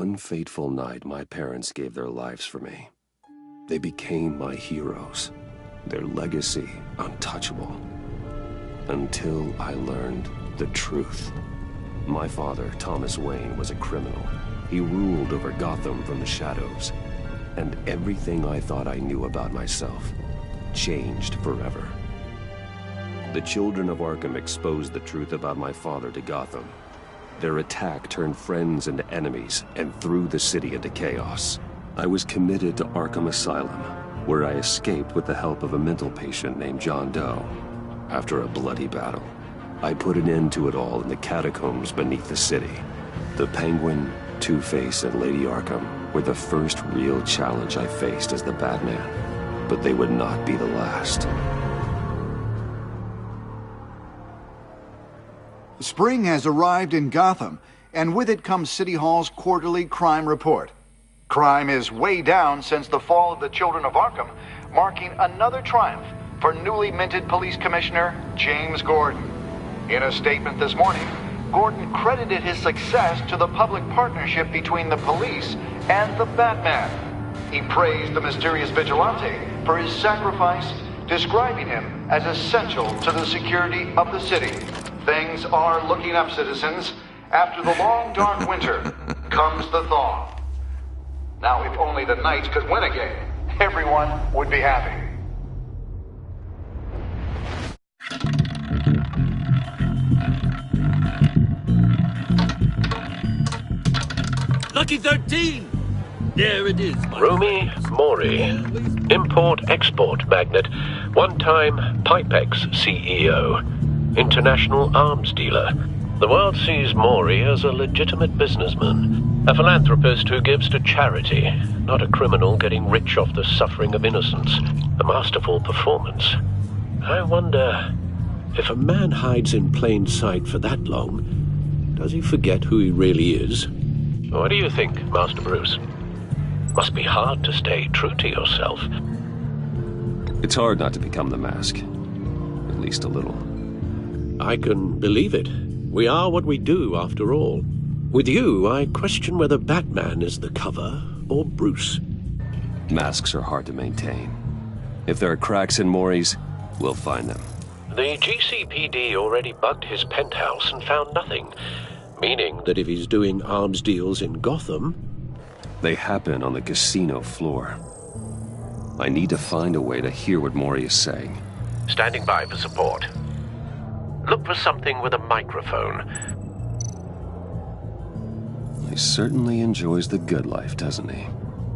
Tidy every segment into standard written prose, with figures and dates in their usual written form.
one fateful night, my parents gave their lives for me. They became my heroes, their legacy untouchable. Until I learned the truth. My father, Thomas Wayne, was a criminal. He ruled over Gotham from the shadows. And everything I thought I knew about myself changed forever. The children of Arkham exposed the truth about my father to Gotham. Their attack turned friends into enemies and threw the city into chaos. I was committed to Arkham Asylum, where I escaped with the help of a mental patient named John Doe. After a bloody battle, I put an end to it all in the catacombs beneath the city. The Penguin, Two-Face, and Lady Arkham were the first real challenge I faced as the Batman, but they would not be the last. Spring has arrived in Gotham, and with it comes City Hall's quarterly crime report. Crime is way down since the fall of the Children of Arkham, marking another triumph for newly minted Police Commissioner James Gordon. In a statement this morning, Gordon credited his success to the public partnership between the police and the Batman. He praised the mysterious vigilante for his sacrifice, describing him as essential to the security of the city. Things are looking up, citizens. After the long, dark winter comes the thaw. Now, if only the Knights could win again, everyone would be happy. Lucky 13! There it is, Rumi Mori, import-export magnate, one-time Pipex CEO, international arms dealer. The world sees Mori as a legitimate businessman, a philanthropist who gives to charity, not a criminal getting rich off the suffering of innocence. A masterful performance. I wonder, if a man hides in plain sight for that long, does he forget who he really is? What do you think, Master Bruce? Must be hard to stay true to yourself. It's hard not to become the Mask. At least a little. I can believe it. We are what we do, after all. With you, I question whether Batman is the cover or Bruce. Masks are hard to maintain. If there are cracks in Mori's, we'll find them. The GCPD already bugged his penthouse and found nothing. Meaning that if he's doing arms deals in Gotham... They happen on the casino floor. I need to find a way to hear what Mori is saying. Standing by for support. Look for something with a microphone. He certainly enjoys the good life, doesn't he?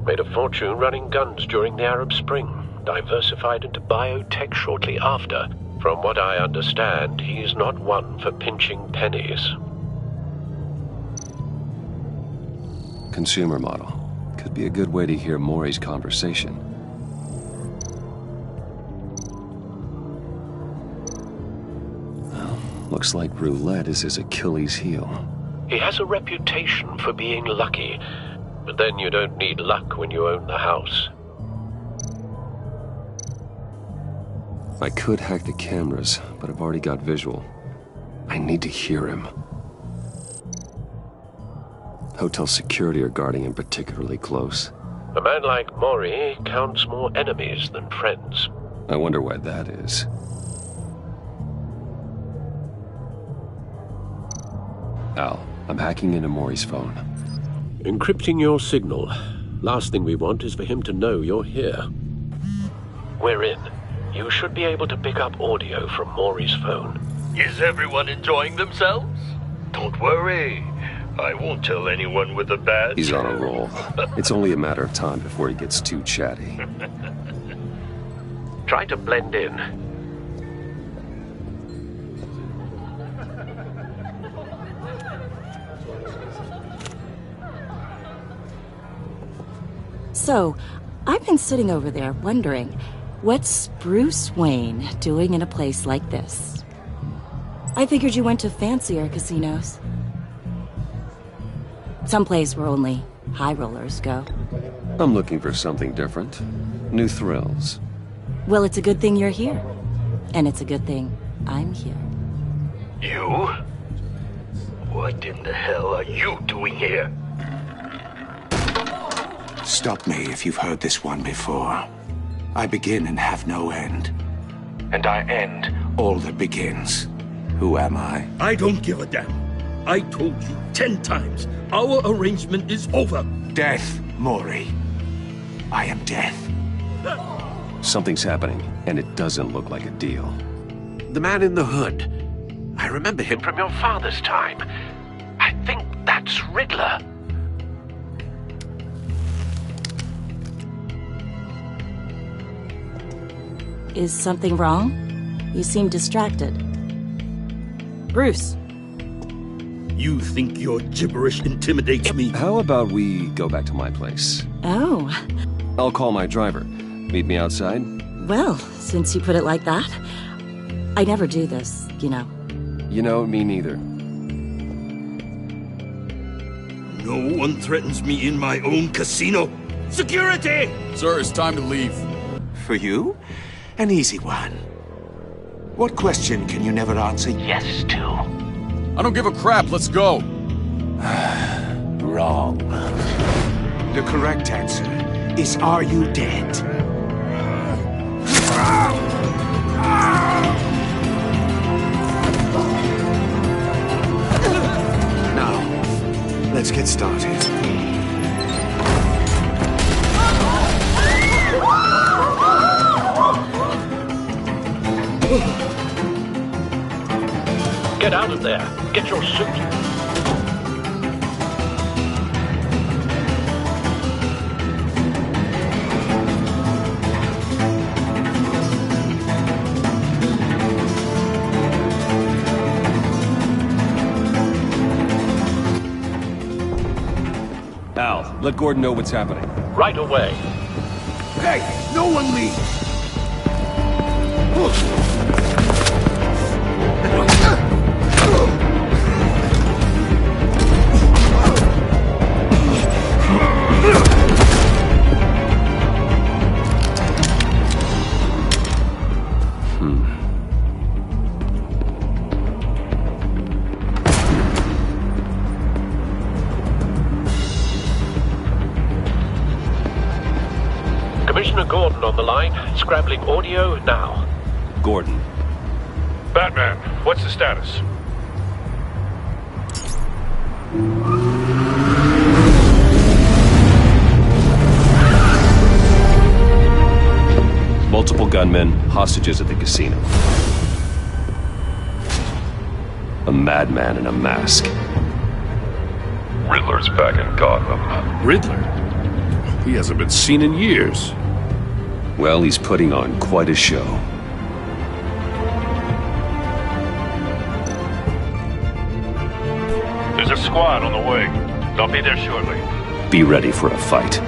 Made a fortune running guns during the Arab Spring. Diversified into biotech shortly after. From what I understand, he's not one for pinching pennies. Consumer model. Could be a good way to hear Mori's conversation. Well, looks like roulette is his Achilles heel. He has a reputation for being lucky, but then you don't need luck when you own the house. I could hack the cameras, but I've already got visual. I need to hear him. Hotel security are guarding him particularly close. A man like Mori counts more enemies than friends. I wonder why that is. Al, I'm hacking into Mori's phone. Encrypting your signal. Last thing we want is for him to know you're here. We're in. You should be able to pick up audio from Mori's phone. Is everyone enjoying themselves? Don't worry. I won't tell anyone with a badge. He's on a roll. It's only a matter of time before he gets too chatty. Try to blend in. So, I've been sitting over there wondering, what's Bruce Wayne doing in a place like this? I figured you went to fancier casinos. Someplace where only high rollers go. I'm looking for something different. New thrills. Well, it's a good thing you're here. And it's a good thing I'm here. You? What in the hell are you doing here? Stop me if you've heard this one before. I begin and have no end. And I end all that begins. Who am I? I don't give a damn. I told you 10 times. Our arrangement is over. Death, Mori. I am death. Something's happening, and it doesn't look like a deal. The man in the hood. I remember him from your father's time. I think that's Riddler. Is something wrong? You seem distracted. Bruce. You think your gibberish intimidates me? How about we go back to my place? Oh. I'll call my driver. Meet me outside? Well, since you put it like that, I never do this, you know. You know, me neither. No one threatens me in my own casino. Security! Sir, it's time to leave. For you? An easy one. What question can you never answer yes to? I don't give a crap, let's go. Wrong. The correct answer is, are you dead? Now, let's get started. Get out of there. Get your suit. Al, let Gordon know what's happening. Right away. Hey, no one leave! Commissioner Gordon on the line. Scrambling audio now. Gordon. Batman, what's the status? Multiple gunmen, hostages at the casino. A madman in a mask. Riddler's back in Gotham. Riddler? He hasn't been seen in years. Well, he's putting on quite a show. There's a squad on the way. They'll be there shortly. Be ready for a fight.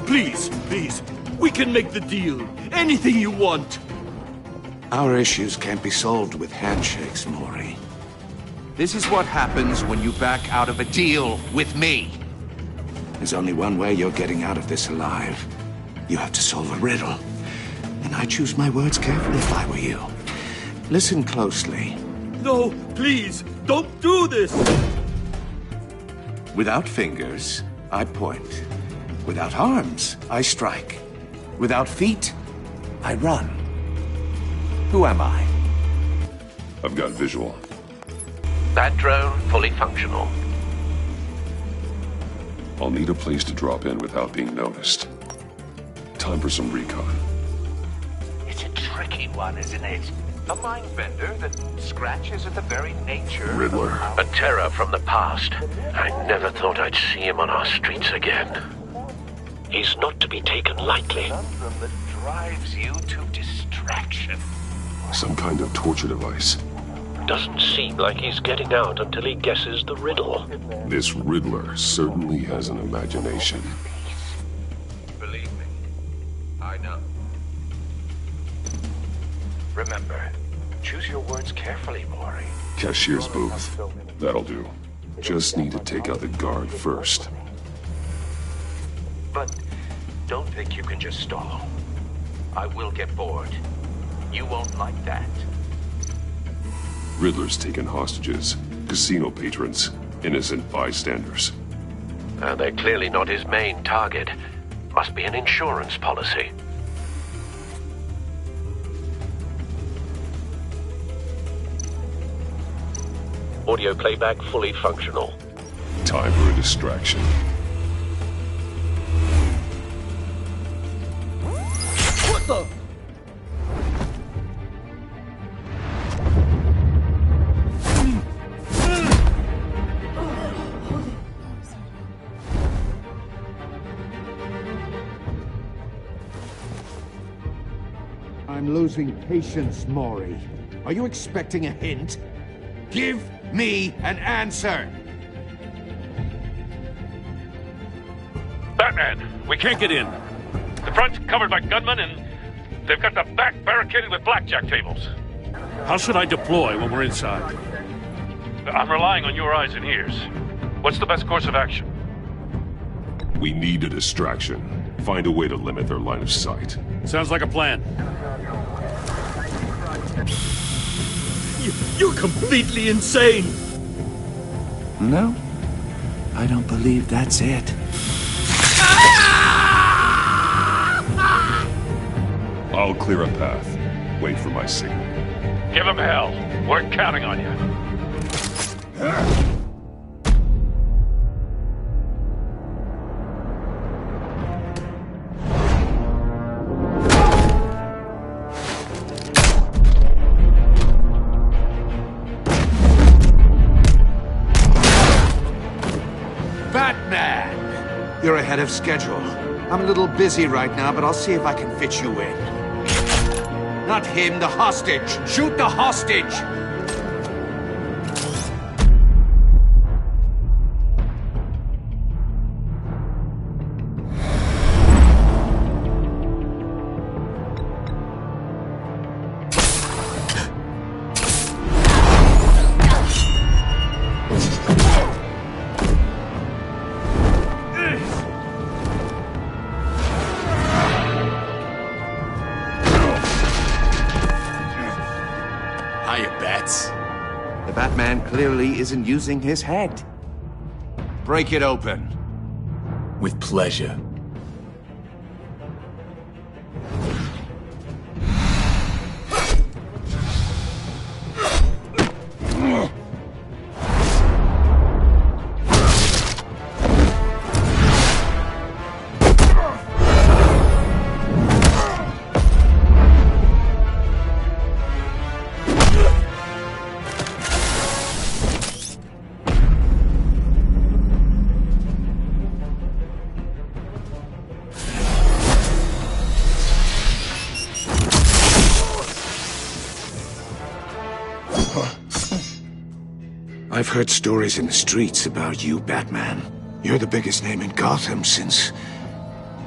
Please, please. We can make the deal. Anything you want. Our issues can't be solved with handshakes, Mori. This is what happens when you back out of a deal with me. There's only one way you're getting out of this alive. You have to solve a riddle. And I choose my words carefully if I were you. Listen closely. No, please, don't do this. Without fingers, I point. Without arms, I strike. Without feet, I run. Who am I? I've got visual. That drone fully functional. I'll need a place to drop in without being noticed. Time for some recon. It's a tricky one, isn't it? A mind bender that scratches at the very nature Riddler. A terror from the past. I never thought I'd see him on our streets again. He's not to be taken lightly. conundrum that drives you to distraction. Some kind of torture device. Doesn't seem like he's getting out until he guesses the riddle. This Riddler certainly has an imagination. Believe me, I know. Remember, choose your words carefully, Mori. Cashier's booth. That'll do. Just need to take out the guard first. But don't think you can just stall. I will get bored. You won't like that. Riddler's taken hostages, casino patrons, innocent bystanders. They're clearly not his main target. Must be an insurance policy. Audio playback fully functional. Time for a distraction. What the? I'm losing patience, Mori. Are you expecting a hint? Give me an answer! Batman, we can't get in. The front's covered by gunmen, and they've got the back barricaded with blackjack tables. How should I deploy when we're inside? I'm relying on your eyes and ears. What's the best course of action? We need a distraction. Find a way to limit their line of sight. Sounds like a plan. You're completely insane! No, I don't believe that's it. I'll clear a path. Wait for my signal. Give him hell. We're counting on you. Batman! You're ahead of schedule. I'm a little busy right now, but I'll see if I can fit you in. Not him, the hostage! Shoot the hostage! The Batman clearly isn't using his head. Break it open. With pleasure. I've heard stories in the streets about you, Batman. You're the biggest name in Gotham since...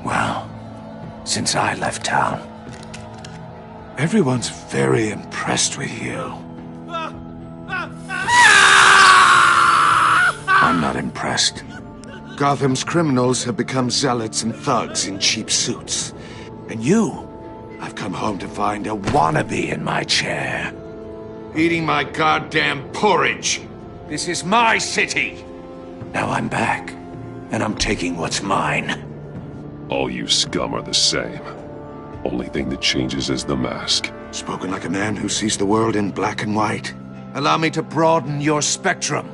well, since I left town. Everyone's very impressed with you. I'm not impressed. Gotham's criminals have become zealots and thugs in cheap suits. And you, I've come home to find a wannabe in my chair. Eating my goddamn porridge. This is my city! Now I'm back, and I'm taking what's mine. All you scum are the same. Only thing that changes is the mask. Spoken like a man who sees the world in black and white. Allow me to broaden your spectrum.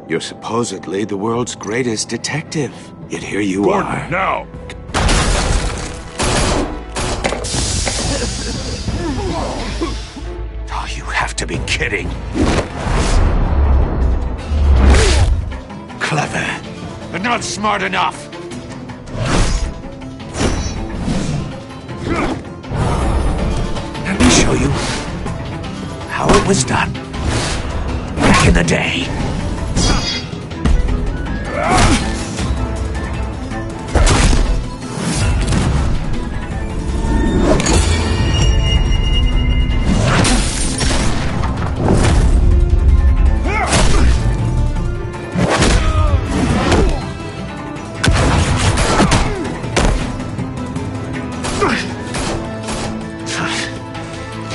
You're supposedly the world's greatest detective, yet here you Gordon, are. now! To be kidding. Clever, but not smart enough. Let me show you how it was done. Back in the day.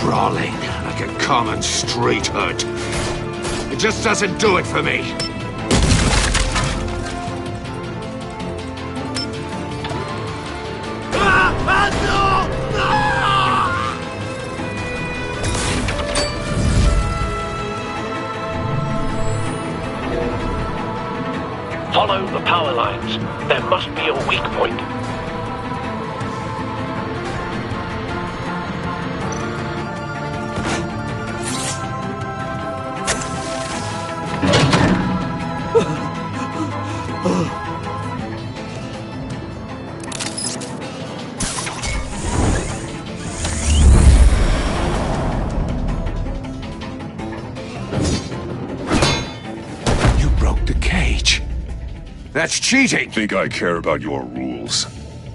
Brawling like a common street hood. It just doesn't do it for me. Follow the power lines. There must be a weak point. That's cheating! Think I care about your rules?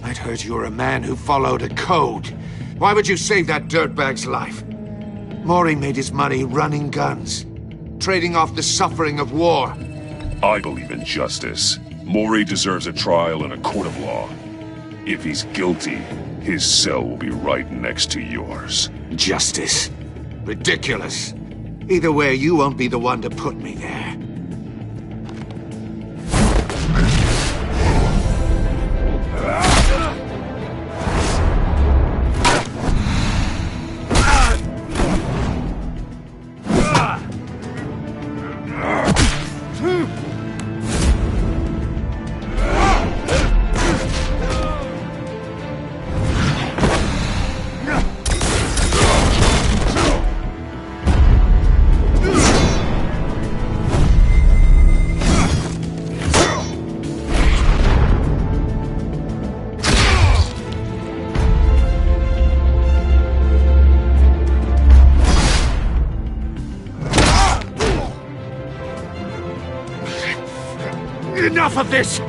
I'd heard you were a man who followed a code. Why would you save that dirtbag's life? Mori made his money running guns, trading off the suffering of war. I believe in justice. Mori deserves a trial in a court of law. If he's guilty, his cell will be right next to yours. Justice? Ridiculous. Either way, you won't be the one to put me there. Enough of this!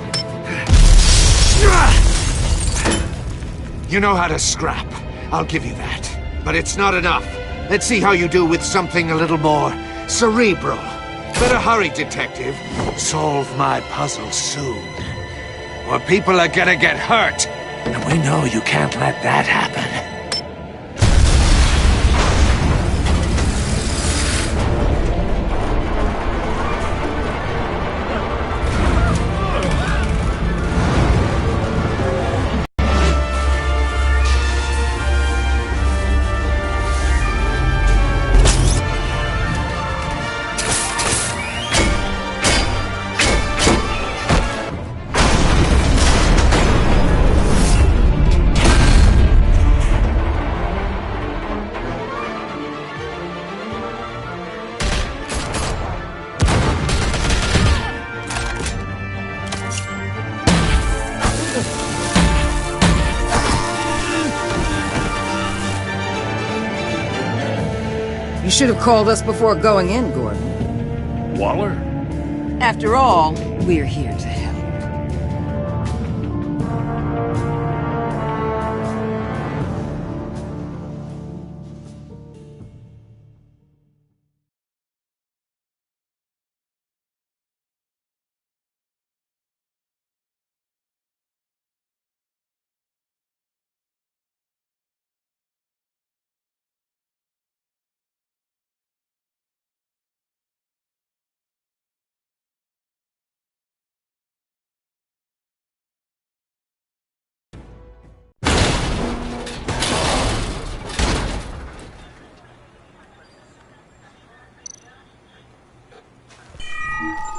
You know how to scrap. I'll give you that. But it's not enough. Let's see how you do with something a little more cerebral. Better hurry, detective. Solve my puzzle soon. Or people are gonna get hurt. And we know you can't let that happen. You should have called us before going in, Gordon. Waller? After all, we're here to help.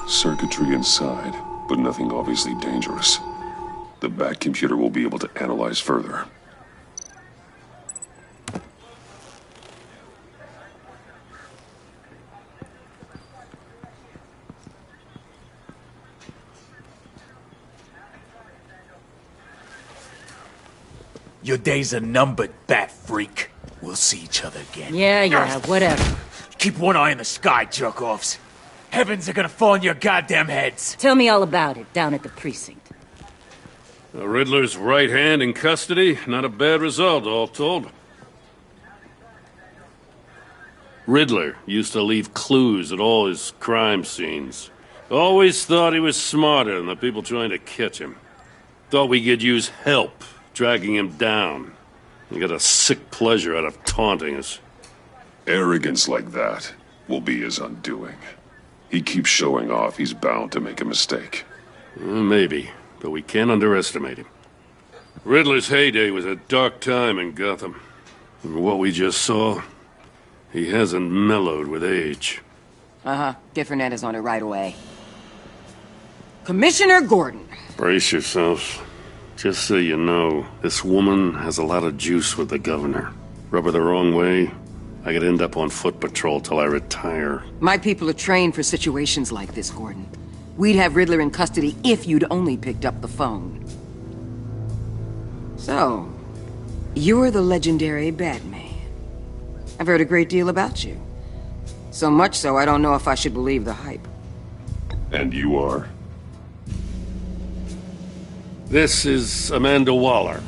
Circuitry inside, but nothing obviously dangerous. The back computer will be able to analyze further. Your days are numbered, bat freak. We'll see each other again. Yeah, whatever. Keep one eye in the sky, jerk-offs. Heavens are gonna fall on your goddamn heads. Tell me all about it down at the precinct. The Riddler's right hand in custody. Not a bad result, all told. Riddler used to leave clues at all his crime scenes. Always thought he was smarter than the people trying to catch him. Thought we could use help dragging him down. He got a sick pleasure out of taunting us. Arrogance like that will be his undoing. He keeps showing off, he's bound to make a mistake. Maybe, but we can't underestimate him. Riddler's heyday was a dark time in Gotham. And what we just saw, he hasn't mellowed with age. Get Fernandez on it right away. Commissioner Gordon. Brace yourselves. Just so you know, this woman has a lot of juice with the governor. Rub her the wrong way, I could end up on foot patrol till I retire. My people are trained for situations like this, Gordon. We'd have Riddler in custody if you'd only picked up the phone. So, you're the legendary Batman. I've heard a great deal about you. So much so, I don't know if I should believe the hype. And you are? This is Amanda Waller,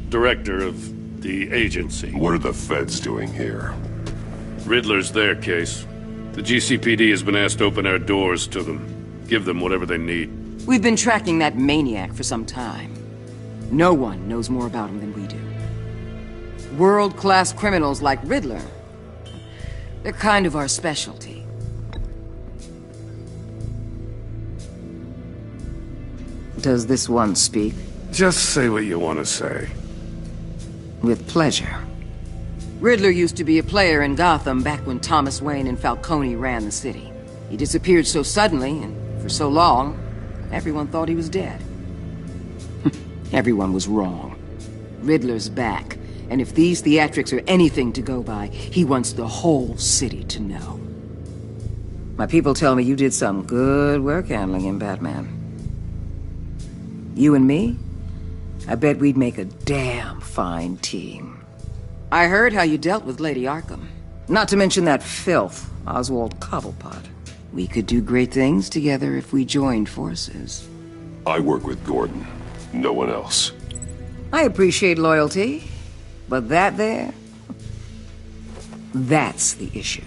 director of the agency. What are the feds doing here? Riddler's their case. The GCPD has been asked to open our doors to them. Give them whatever they need. We've been tracking that maniac for some time. No one knows more about him than we do. World-class criminals like Riddler. They're kind of our specialty. Does this one speak? Just say what you want to say. With pleasure. Riddler used to be a player in Gotham back when Thomas Wayne and Falcone ran the city. He disappeared so suddenly and for so long, everyone thought he was dead. Everyone was wrong. Riddler's back, and if these theatrics are anything to go by, he wants the whole city to know. My people tell me you did some good work handling him, Batman. You and me? I bet we'd make a damn fine team. I heard how you dealt with Lady Arkham. Not to mention that filth, Oswald Cobblepot. We could do great things together if we joined forces. I work with Gordon. No one else. I appreciate loyalty, but that there... that's the issue.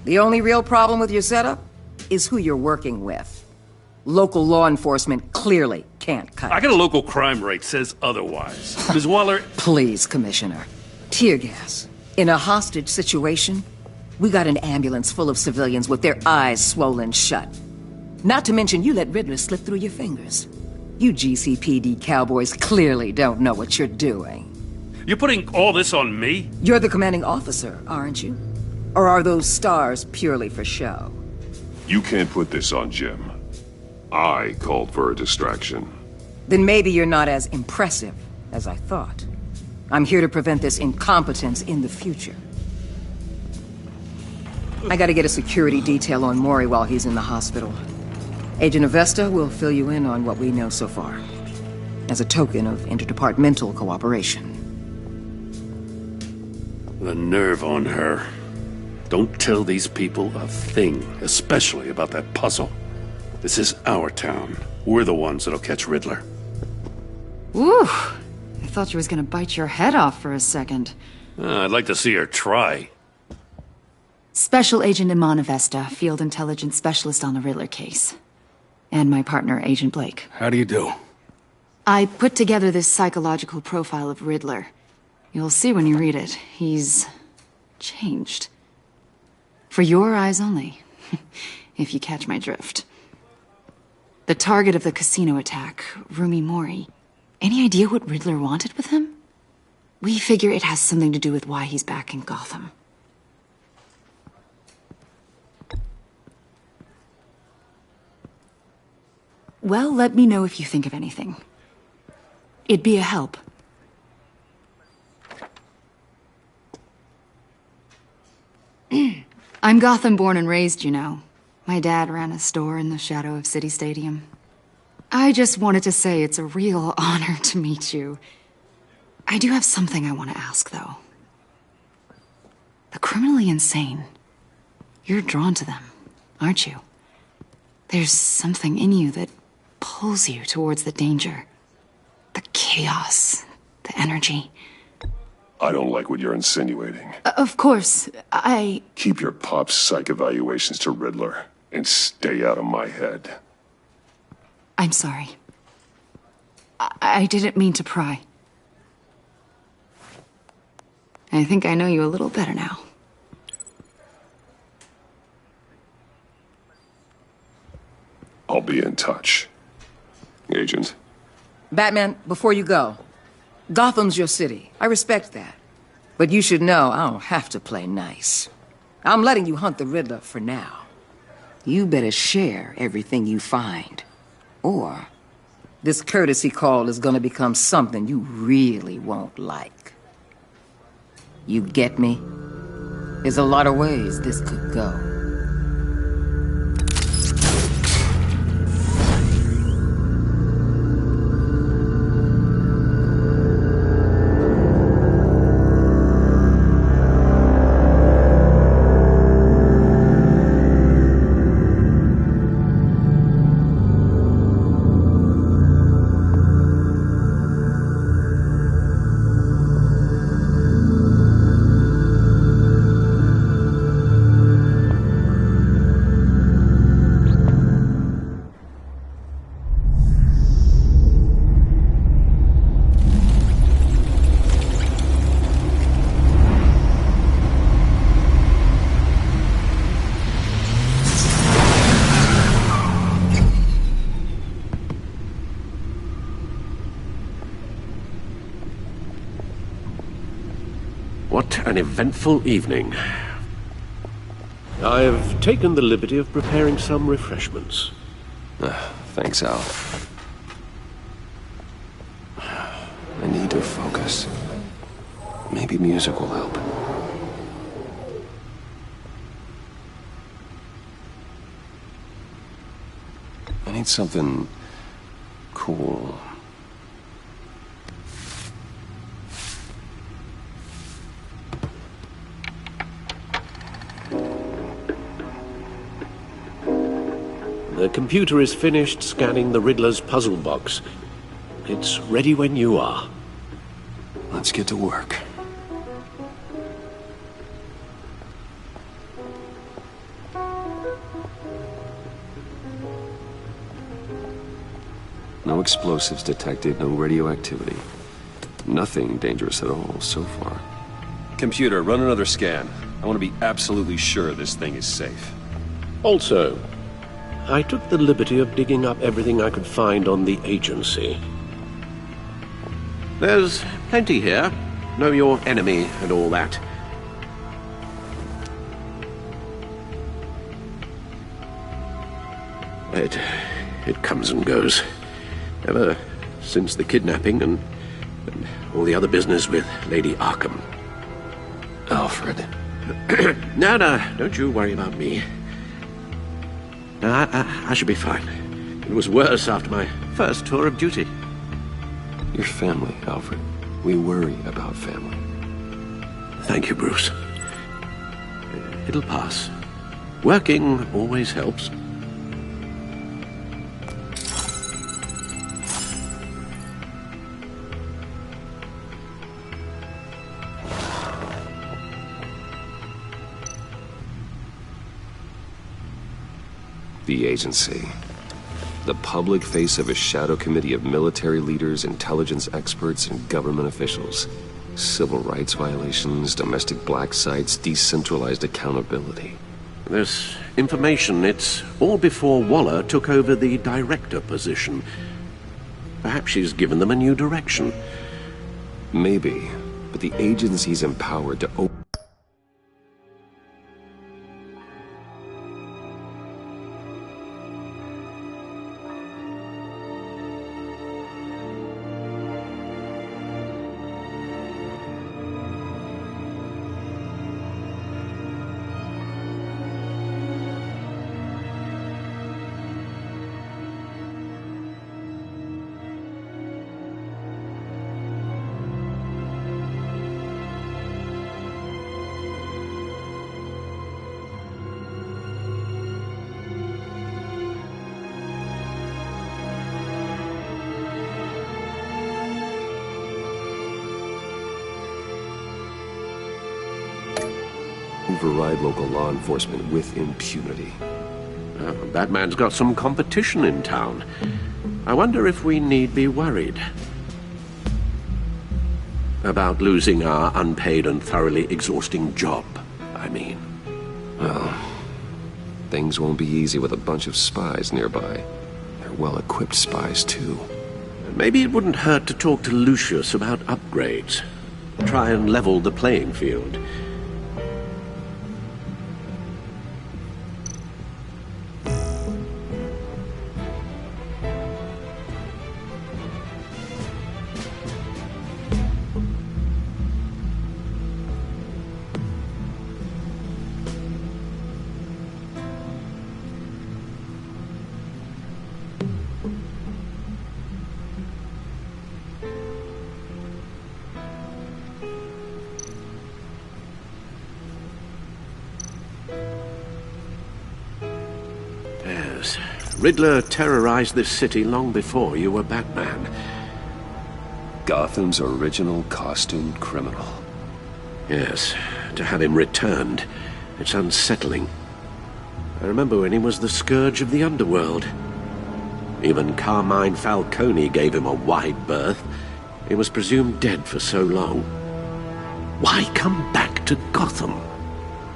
The only real problem with your setup is who you're working with. Local law enforcement clearly can't cut it. I got a local crime rate says otherwise. Ms. Waller... Please, Commissioner. Tear gas. In a hostage situation, we got an ambulance full of civilians with their eyes swollen shut. Not to mention you let Riddler slip through your fingers. You GCPD cowboys clearly don't know what you're doing. You're putting all this on me? You're the commanding officer, aren't you? Or are those stars purely for show? You can't put this on Jim. I called for a distraction. Then maybe you're not as impressive as I thought. I'm here to prevent this incompetence in the future. I gotta get a security detail on Mori while he's in the hospital. Agent Avesta will fill you in on what we know so far, as a token of interdepartmental cooperation. The nerve on her. Don't tell these people a thing, especially about that puzzle. This is our town. We're the ones that'll catch Riddler. Ooh, I thought you was gonna bite your head off for a second. I'd like to see her try. Special Agent Iman Avesta, Field Intelligence Specialist on the Riddler case. And my partner, Agent Blake. How do you do? I put together this psychological profile of Riddler. You'll see when you read it. He's... changed. For your eyes only, if you catch my drift. The target of the casino attack, Rumi Mori. Any idea what Riddler wanted with him? We figure it has something to do with why he's back in Gotham. Well, let me know if you think of anything. It'd be a help. I'm Gotham born and raised, you know. My dad ran a store in the shadow of City Stadium. I just wanted to say it's a real honor to meet you. I do have something I want to ask, though. The criminally insane. You're drawn to them, aren't you? There's something in you that pulls you towards the danger. The chaos, the energy. I don't like what you're insinuating. Of course, Keep your pop's psych evaluations to Riddler, and stay out of my head. I'm sorry. I didn't mean to pry. I think I know you a little better now. I'll be in touch. Agent. Batman, before you go, Gotham's your city. I respect that. But you should know I don't have to play nice. I'm letting you hunt the Riddler for now. You better share everything you find. Or this courtesy call is gonna become something you really won't like. You get me? There's a lot of ways this could go. What an eventful evening. I've taken the liberty of preparing some refreshments. Thanks, Al. I need to focus. Maybe music will help. I need something cool. The computer is finished scanning the Riddler's puzzle box. It's ready when you are. Let's get to work. No explosives detected, no radioactivity. Nothing dangerous at all so far. Computer, run another scan. I want to be absolutely sure this thing is safe. Also, I took the liberty of digging up everything I could find on the agency. There's plenty here. Know your enemy and all that. It comes and goes. Ever since the kidnapping and all the other business with Lady Arkham. Alfred. No, don't you worry about me. I should be fine. It was worse after my first tour of duty. Your family, Alfred. We worry about family. Thank you, Bruce. It'll pass. Working always helps. The agency. The public face of a shadow committee of military leaders, intelligence experts, and government officials. Civil rights violations, domestic black sites, decentralized accountability. This information, it's all before Waller took over the director position. Perhaps she's given them a new direction. Maybe, but the agency's empowered to open... override local law enforcement with impunity. Batman's got some competition in town. I wonder if we need be worried about losing our unpaid and thoroughly exhausting job, I mean. Well, things won't be easy with a bunch of spies nearby. They're well-equipped spies, too. Maybe it wouldn't hurt to talk to Lucius about upgrades. Try and level the playing field. Riddler terrorized this city long before you were Batman. Gotham's original costumed criminal. Yes, to have him returned, it's unsettling. I remember when he was the scourge of the underworld. Even Carmine Falcone gave him a wide berth. He was presumed dead for so long. Why come back to Gotham?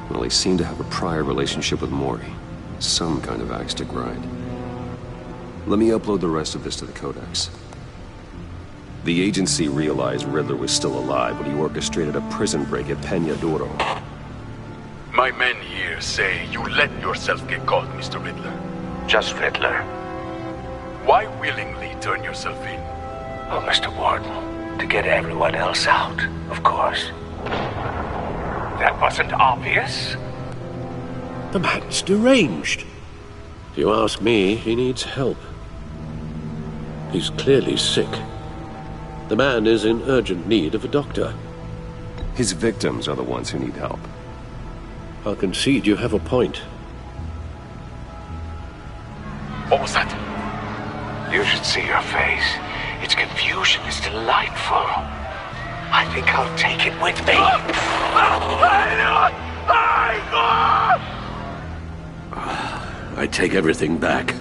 Well, he seemed to have a prior relationship with Mori. Some kind of axe to grind. Let me upload the rest of this to the Codex. The agency realized Riddler was still alive when he orchestrated a prison break at Peña Duro. My men here say you let yourself get caught, Mr. Riddler. Just Riddler. Why willingly turn yourself in? Oh, Mr. Warden, to get everyone else out, of course. That wasn't obvious? The man's deranged. If you ask me, he needs help. He's clearly sick. The man is in urgent need of a doctor. His victims are the ones who need help. I'll concede you have a point. What was that? You should see her face. Its confusion is delightful. I think I'll take it with me. I take everything back.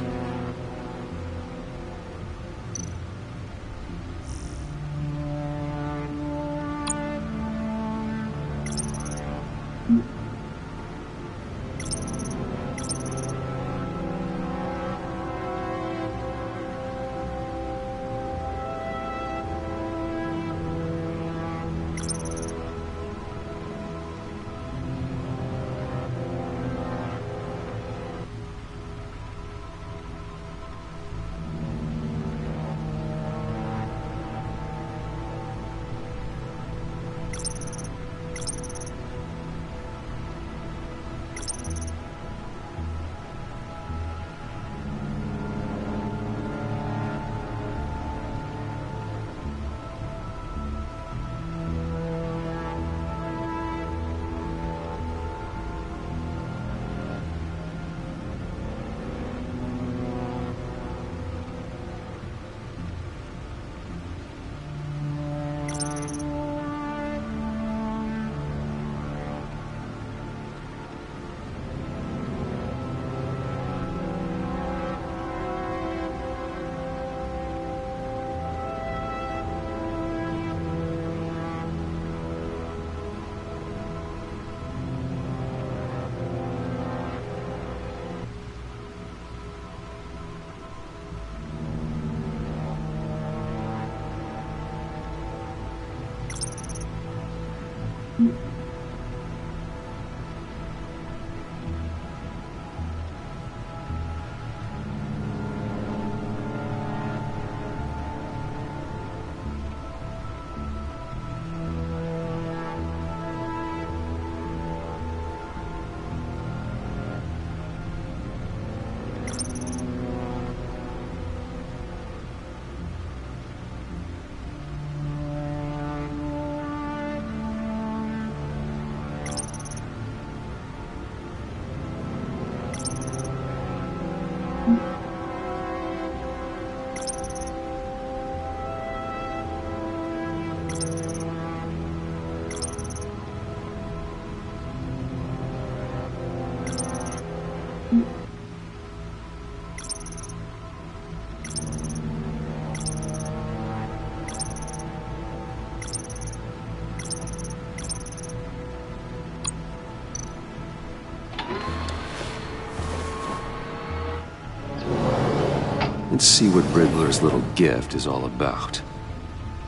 and see what Riddler's little gift is all about.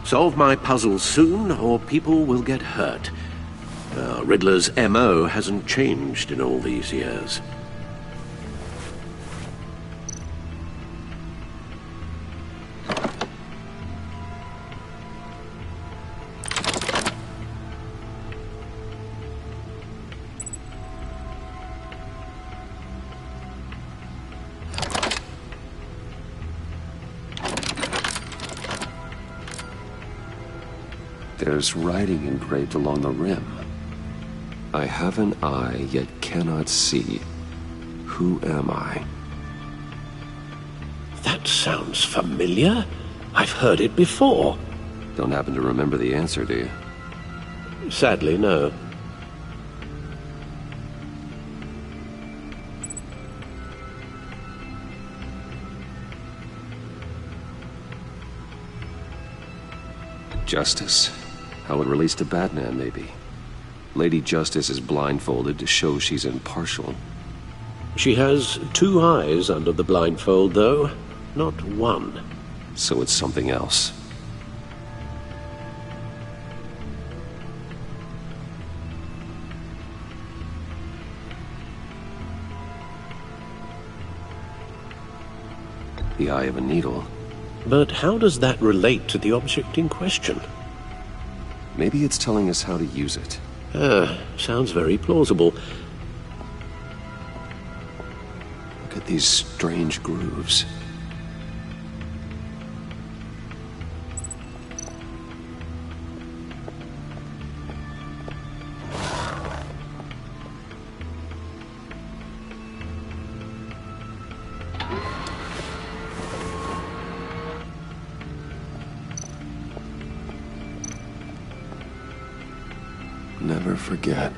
Solve my puzzle soon, or people will get hurt. Riddler's MO hasn't changed in all these years. There's writing engraved along the rim. I have an eye, yet cannot see. Who am I? That sounds familiar. I've heard it before. Don't happen to remember the answer, do you? Sadly, no. Justice. How it relates to Batman, maybe. Lady Justice is blindfolded to show she's impartial. She has 2 eyes under the blindfold, though, not 1. So it's something else. The eye of a needle. But how does that relate to the object in question? Maybe it's telling us how to use it. Sounds very plausible. Look at these strange grooves. Never forget.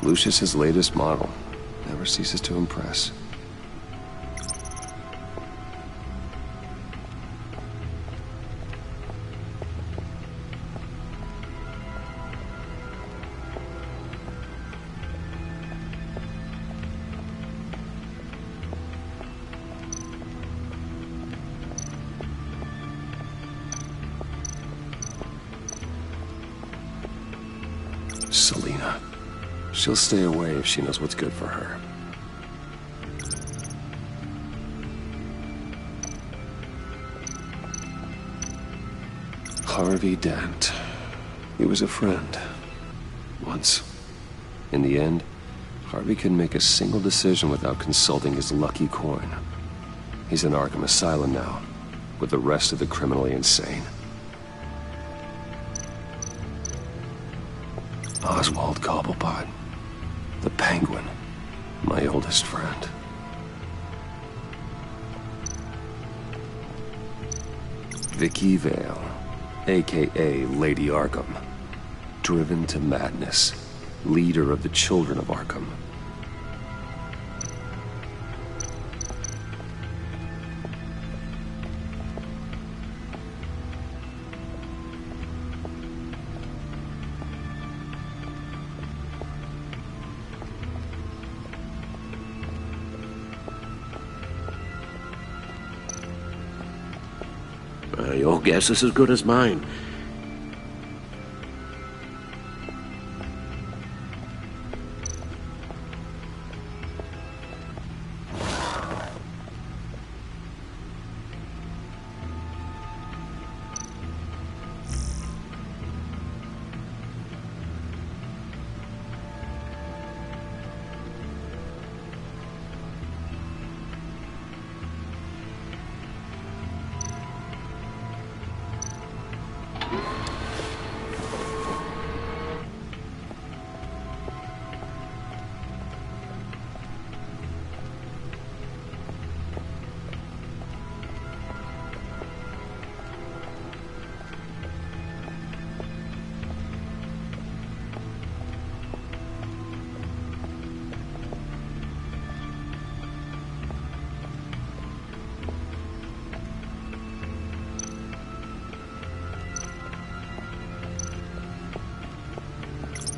Lucius's latest model never ceases to impress. Selina. She'll stay away if she knows what's good for her. Harvey Dent. He was a friend. Once. In the end, Harvey couldn't make a single decision without consulting his lucky coin. He's in Arkham Asylum now, with the rest of the criminally insane. Oswald Cobblepot. The Penguin. My oldest friend. Vicky Vale, a.k.a. Lady Arkham. Driven to madness. Leader of the Children of Arkham. Your guess is as good as mine.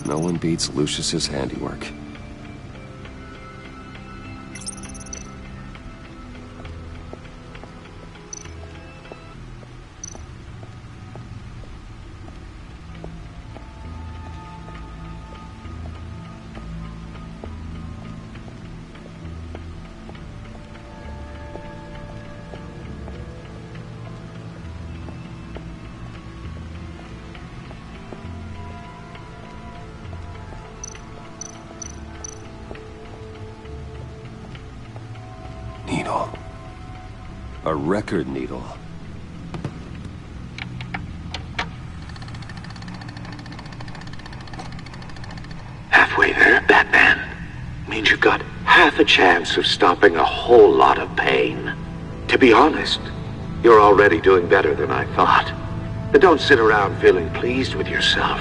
No one beats Lucius's handiwork. Needle. A record needle. Halfway there, Batman. Means you've got half a chance of stopping a whole lot of pain. To be honest, you're already doing better than I thought. But don't sit around feeling pleased with yourself.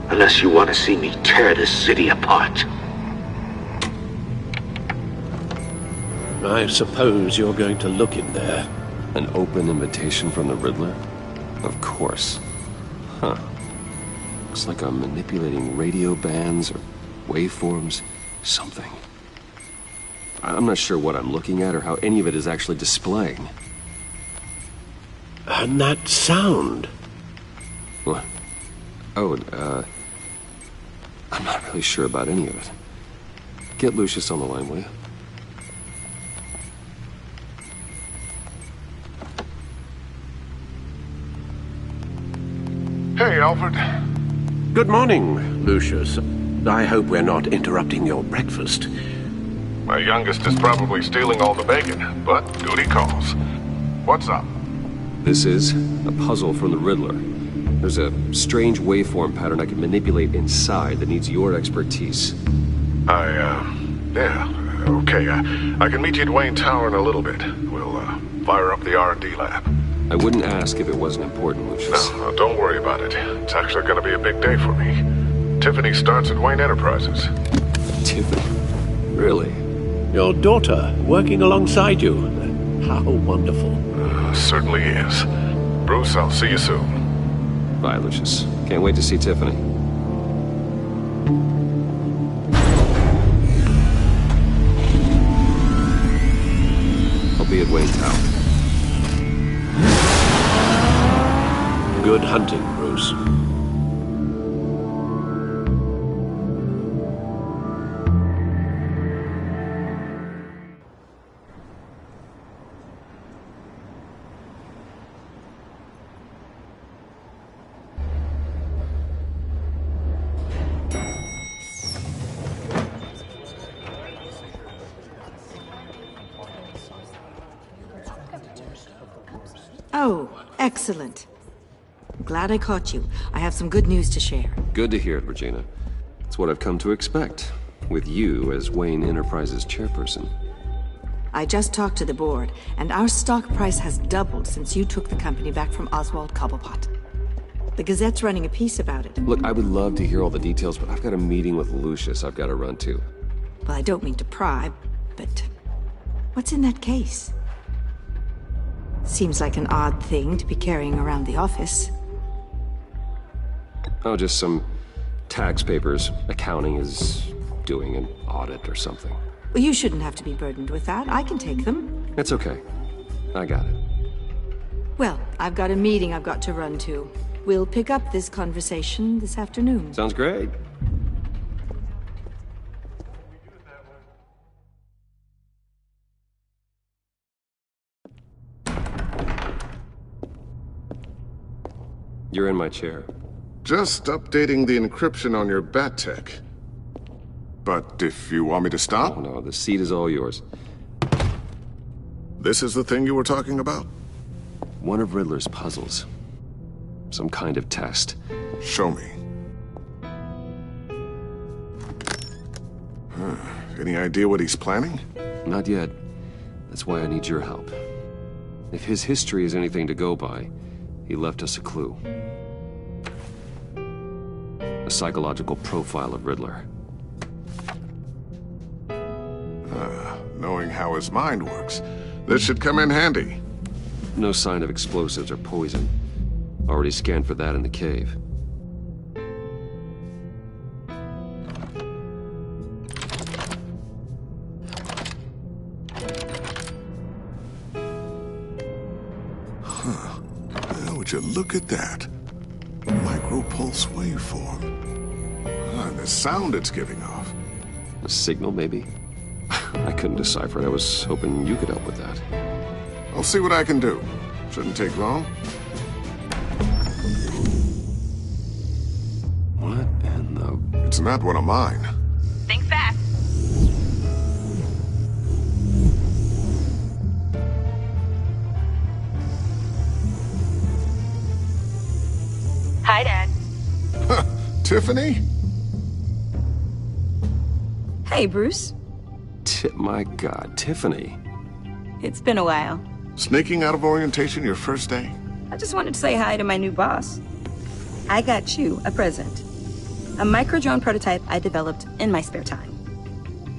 Unless you want to see me tear this city apart. I suppose you're going to look in there. An open invitation from the Riddler? Of course. Huh. Looks like I'm manipulating radio bands or waveforms. Something. I'm not sure what I'm looking at or how any of it is actually displaying. And that sound? What? Oh, I'm not really sure about any of it. Get Lucius on the line, will you? Hey, Alfred. Good morning, Lucius. I hope we're not interrupting your breakfast. My youngest is probably stealing all the bacon, but duty calls. What's up? This is a puzzle from the Riddler. There's a strange waveform pattern I can manipulate inside that needs your expertise. Yeah, okay. I can meet you at Wayne Tower in a little bit. We'll, fire up the R&D lab. I wouldn't ask if it wasn't important, Lucius. No, don't worry about it. It's actually going to be a big day for me. Tiffany starts at Wayne Enterprises. Tiffany? Really? Your daughter, working alongside you. How wonderful. Certainly is. Bruce, I'll see you soon. Bye, Lucius. Can't wait to see Tiffany. I'll be at Wayne Tower. Good hunting, Bruce. Oh, excellent. Glad I caught you. I have some good news to share. Good to hear it, Regina. It's what I've come to expect, with you as Wayne Enterprises chairperson. I just talked to the board, and our stock price has doubled since you took the company back from Oswald Cobblepot. The Gazette's running a piece about it. Look, I would love to hear all the details, but I've got a meeting with Lucius I've got to run to. Well, I don't mean to pry, but what's in that case? Seems like an odd thing to be carrying around the office. Oh, just some tax papers. Accounting is doing an audit or something. Well, you shouldn't have to be burdened with that. I can take them. It's okay. I got it. Well, I've got a meeting I've got to run to. We'll pick up this conversation this afternoon. Sounds great. You're in my chair. Just updating the encryption on your Bat-Tech. But if you want me to stop? Oh, no, the seat is all yours. This is the thing you were talking about? One of Riddler's puzzles. Some kind of test. Show me. Any idea what he's planning? Not yet. That's why I need your help. If his history is anything to go by, he left us a clue. A psychological profile of Riddler. Knowing how his mind works, this should come in handy. No sign of explosives or poison. Already scanned for that in the cave. Would you look at that? A micropulse waveform. And the sound it's giving off. A signal, maybe? I couldn't decipher it. I was hoping you could help with that. I'll see what I can do. Shouldn't take long. What in the... It's not one of mine. Think fast. Hi, Dad. Tiffany? Hey, Bruce. My God, Tiffany. It's been a while. Sneaking out of orientation your first day? I just wanted to say hi to my new boss. I got you a present. A micro-drone prototype I developed in my spare time.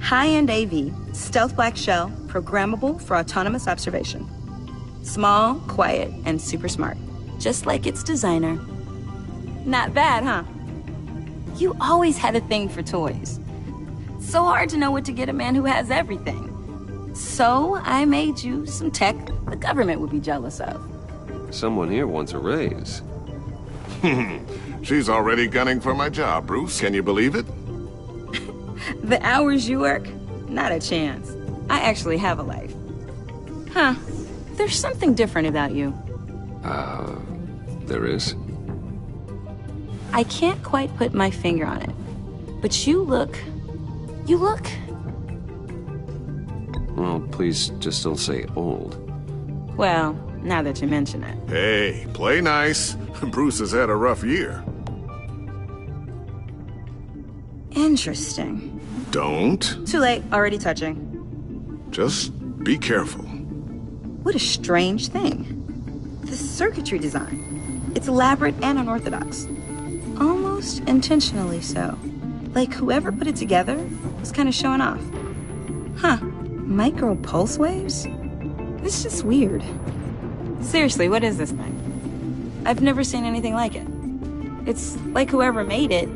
High-end AV, stealth black shell, programmable for autonomous observation. Small, quiet, and super smart. Just like its designer. Not bad, huh? You always had a thing for toys. So hard to know what to get a man who has everything. So I made you some tech the government would be jealous of. Someone here wants a raise. She's already gunning for my job, Bruce. Can you believe it? The hours you work? Not a chance. I actually have a life. Huh. There's something different about you. There is? I can't quite put my finger on it. But you look... Well, please just don't say old. Well, now that you mention it. Hey, play nice. Bruce has had a rough year. Interesting. Don't. Too late, already touching. Just be careful. What a strange thing. The circuitry design. It's elaborate and unorthodox. Almost intentionally so. Like whoever put it together was kind of showing off. Huh. Micro pulse waves? It's just weird. Seriously, what is this thing? I've never seen anything like it. It's like whoever made it.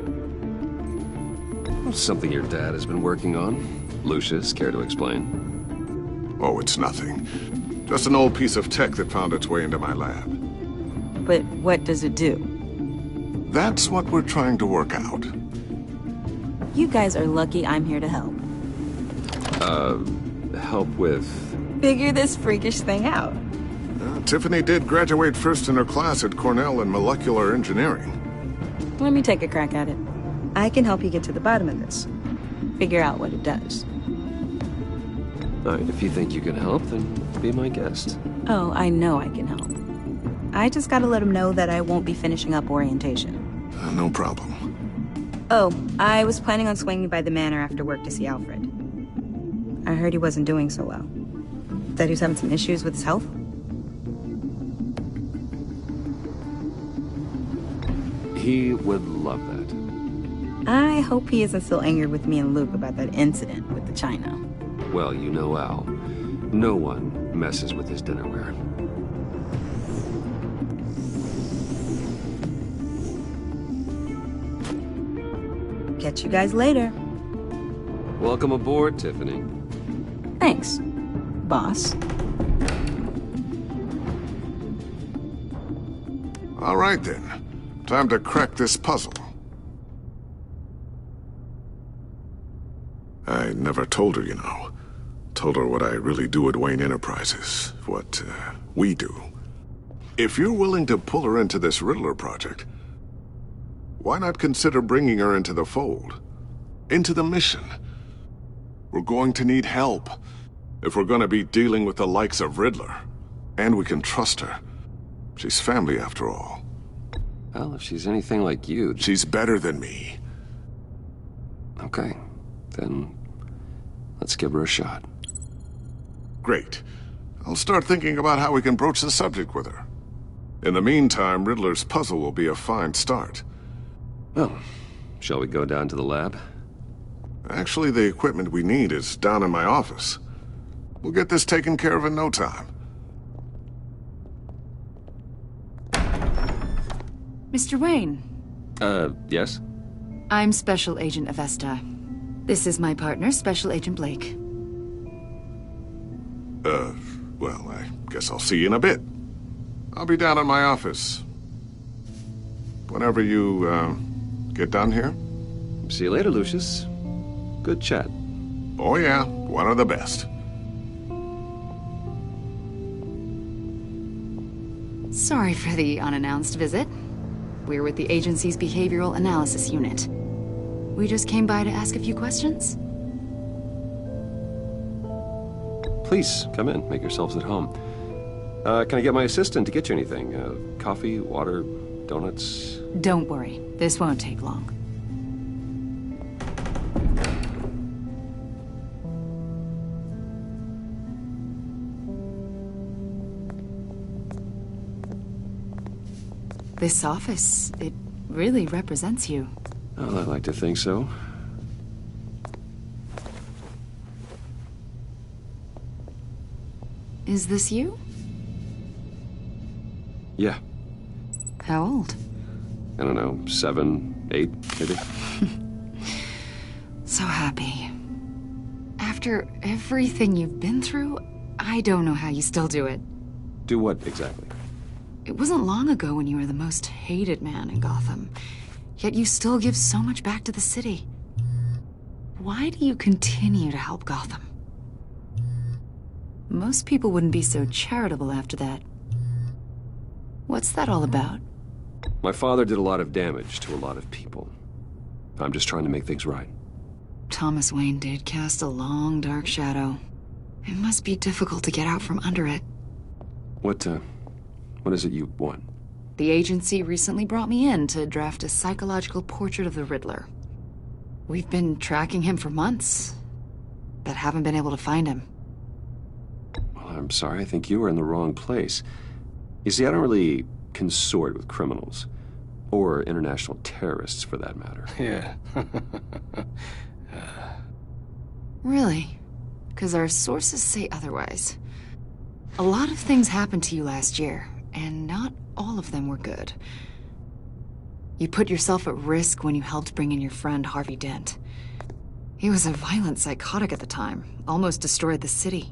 Something your dad has been working on. Lucius, care to explain? Oh, it's nothing. Just an old piece of tech that found its way into my lab. But what does it do? That's what we're trying to work out. You guys are lucky I'm here to help. Help with... Figure this freakish thing out. Tiffany did graduate first in her class at Cornell in molecular engineering. Let me take a crack at it. I can help you get to the bottom of this. Figure out what it does. All right, if you think you can help, then be my guest. Oh, I know I can help. I just gotta let him know that I won't be finishing up orientation. No problem. Oh, I was planning on swinging by the manor after work to see Alfred. I heard he wasn't doing so well. That he was having some issues with his health? He would love that. I hope he isn't still angered with me and Luke about that incident with the china. Well, you know Al. No one messes with his dinnerware. Catch you guys later. Welcome aboard, Tiffany. Thanks, boss. All right, then. Time to crack this puzzle. I never told her, you know. Told her what I really do at Wayne Enterprises. What, we do. If you're willing to pull her into this Riddler project, why not consider bringing her into the fold? Into the mission? We're going to need help. If we're gonna be dealing with the likes of Riddler. And we can trust her. She's family, after all. Well, if she's anything like you... She's better than me. Okay. Then let's give her a shot. Great. I'll start thinking about how we can broach the subject with her. In the meantime, Riddler's puzzle will be a fine start. Well, shall we go down to the lab? Actually, the equipment we need is down in my office. We'll get this taken care of in no time. Mr. Wayne. Yes? I'm Special Agent Avesta. This is my partner, Special Agent Blake. Well, I guess I'll see you in a bit. I'll be down in my office. whenever you, get done here. See you later, Lucius. Good chat. Oh yeah, one of the best. Sorry for the unannounced visit. We're with the agency's behavioral analysis unit. We just came by to ask a few questions. Please, come in. Make yourselves at home. Can I get my assistant to get you anything? Coffee, water, donuts? Don't worry. This won't take long. This office, it really represents you. Well, I'd like to think so. Is this you? Yeah. How old? I don't know, 7, 8, maybe? So happy. After everything you've been through, I don't know how you still do it. Do what, exactly? It wasn't long ago when you were the most hated man in Gotham. Yet you still give so much back to the city. Why do you continue to help Gotham? Most people wouldn't be so charitable after that. What's that all about? My father did a lot of damage to a lot of people. I'm just trying to make things right. Thomas Wayne did cast a long, dark shadow. It must be difficult to get out from under it. What is it you want? The agency recently brought me in to draft a psychological portrait of the Riddler. We've been tracking him for months, but haven't been able to find him. Well, I'm sorry. I think you were in the wrong place. You see, I don't really consort with criminals. Or international terrorists, for that matter. Yeah. Really? Because our sources say otherwise. A lot of things happened to you last year, and not all of them were good. You put yourself at risk when you helped bring in your friend Harvey Dent. He was a violent psychotic at the time, almost destroyed the city.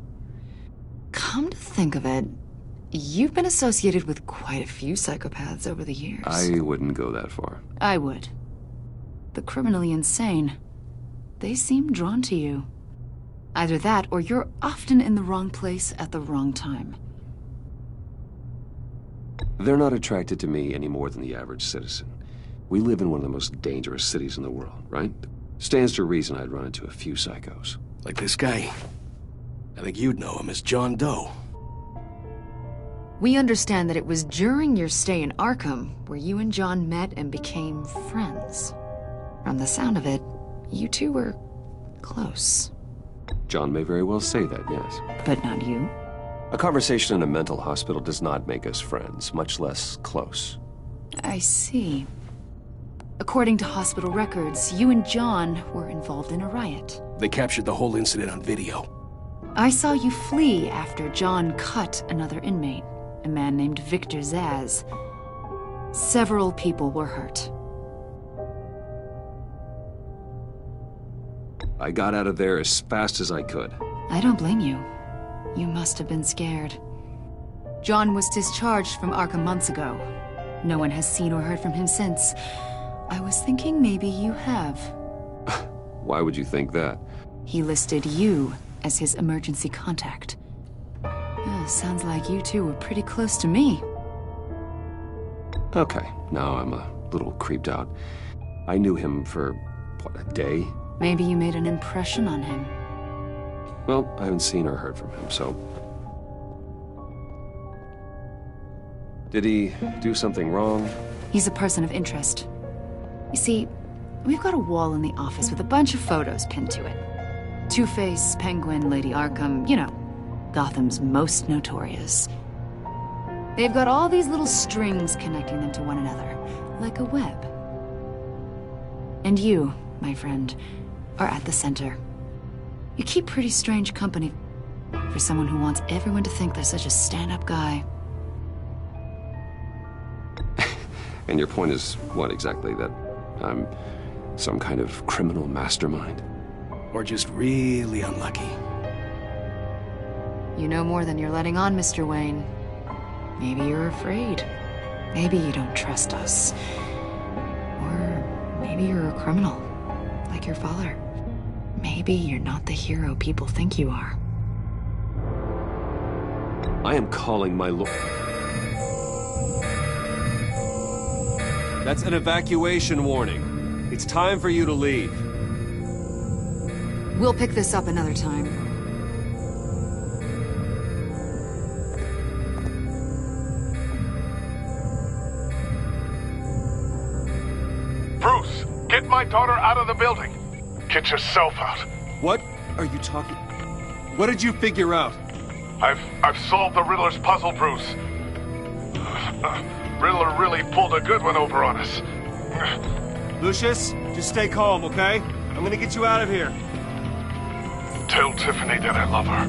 Come to think of it, you've been associated with quite a few psychopaths over the years. I wouldn't go that far. I would. The criminally insane. They seem drawn to you. Either that, or you're often in the wrong place at the wrong time. They're not attracted to me any more than the average citizen. We live in one of the most dangerous cities in the world, right? Stands to reason I'd run into a few psychos. Like this guy. I think you'd know him as John Doe. We understand that it was during your stay in Arkham where you and John met and became friends. From the sound of it, you two were close. John may very well say that, yes. But not you. A conversation in a mental hospital does not make us friends, much less close. I see. According to hospital records, you and John were involved in a riot. They captured the whole incident on video. I saw you flee after John cut another inmate, a man named Victor Zsasz. Several people were hurt. I got out of there as fast as I could. I don't blame you. You must have been scared. John was discharged from Arkham months ago. No one has seen or heard from him since. I was thinking maybe you have. Why would you think that? He listed you as his emergency contact. Sounds like you two were pretty close to me. Okay, now I'm a little creeped out. I knew him for, what, a day? Maybe you made an impression on him. Well, I haven't seen or heard from him, so... Did he do something wrong? He's a person of interest. You see, we've got a wall in the office with a bunch of photos pinned to it. Two-Face, Penguin, Lady Arkham, you know, Gotham's most notorious. They've got all these little strings connecting them to one another, like a web. And you, my friend, are at the center. You keep pretty strange company for someone who wants everyone to think they're such a stand-up guy. And your point is what exactly? That I'm some kind of criminal mastermind? Or just really unlucky? You know more than you're letting on, Mr. Wayne. Maybe you're afraid. Maybe you don't trust us. Maybe you're a criminal, like your father. Maybe you're not the hero people think you are. I am calling my lord. That's an evacuation warning. It's time for you to leave. We'll pick this up another time. Bruce, get my daughter out of the building. Get yourself out. What are you talking? What did you figure out? I've solved the Riddler's puzzle, Bruce. Riddler really pulled a good one over on us. Lucius, just stay calm, okay? I'm gonna get you out of here. Tell Tiffany that I love her.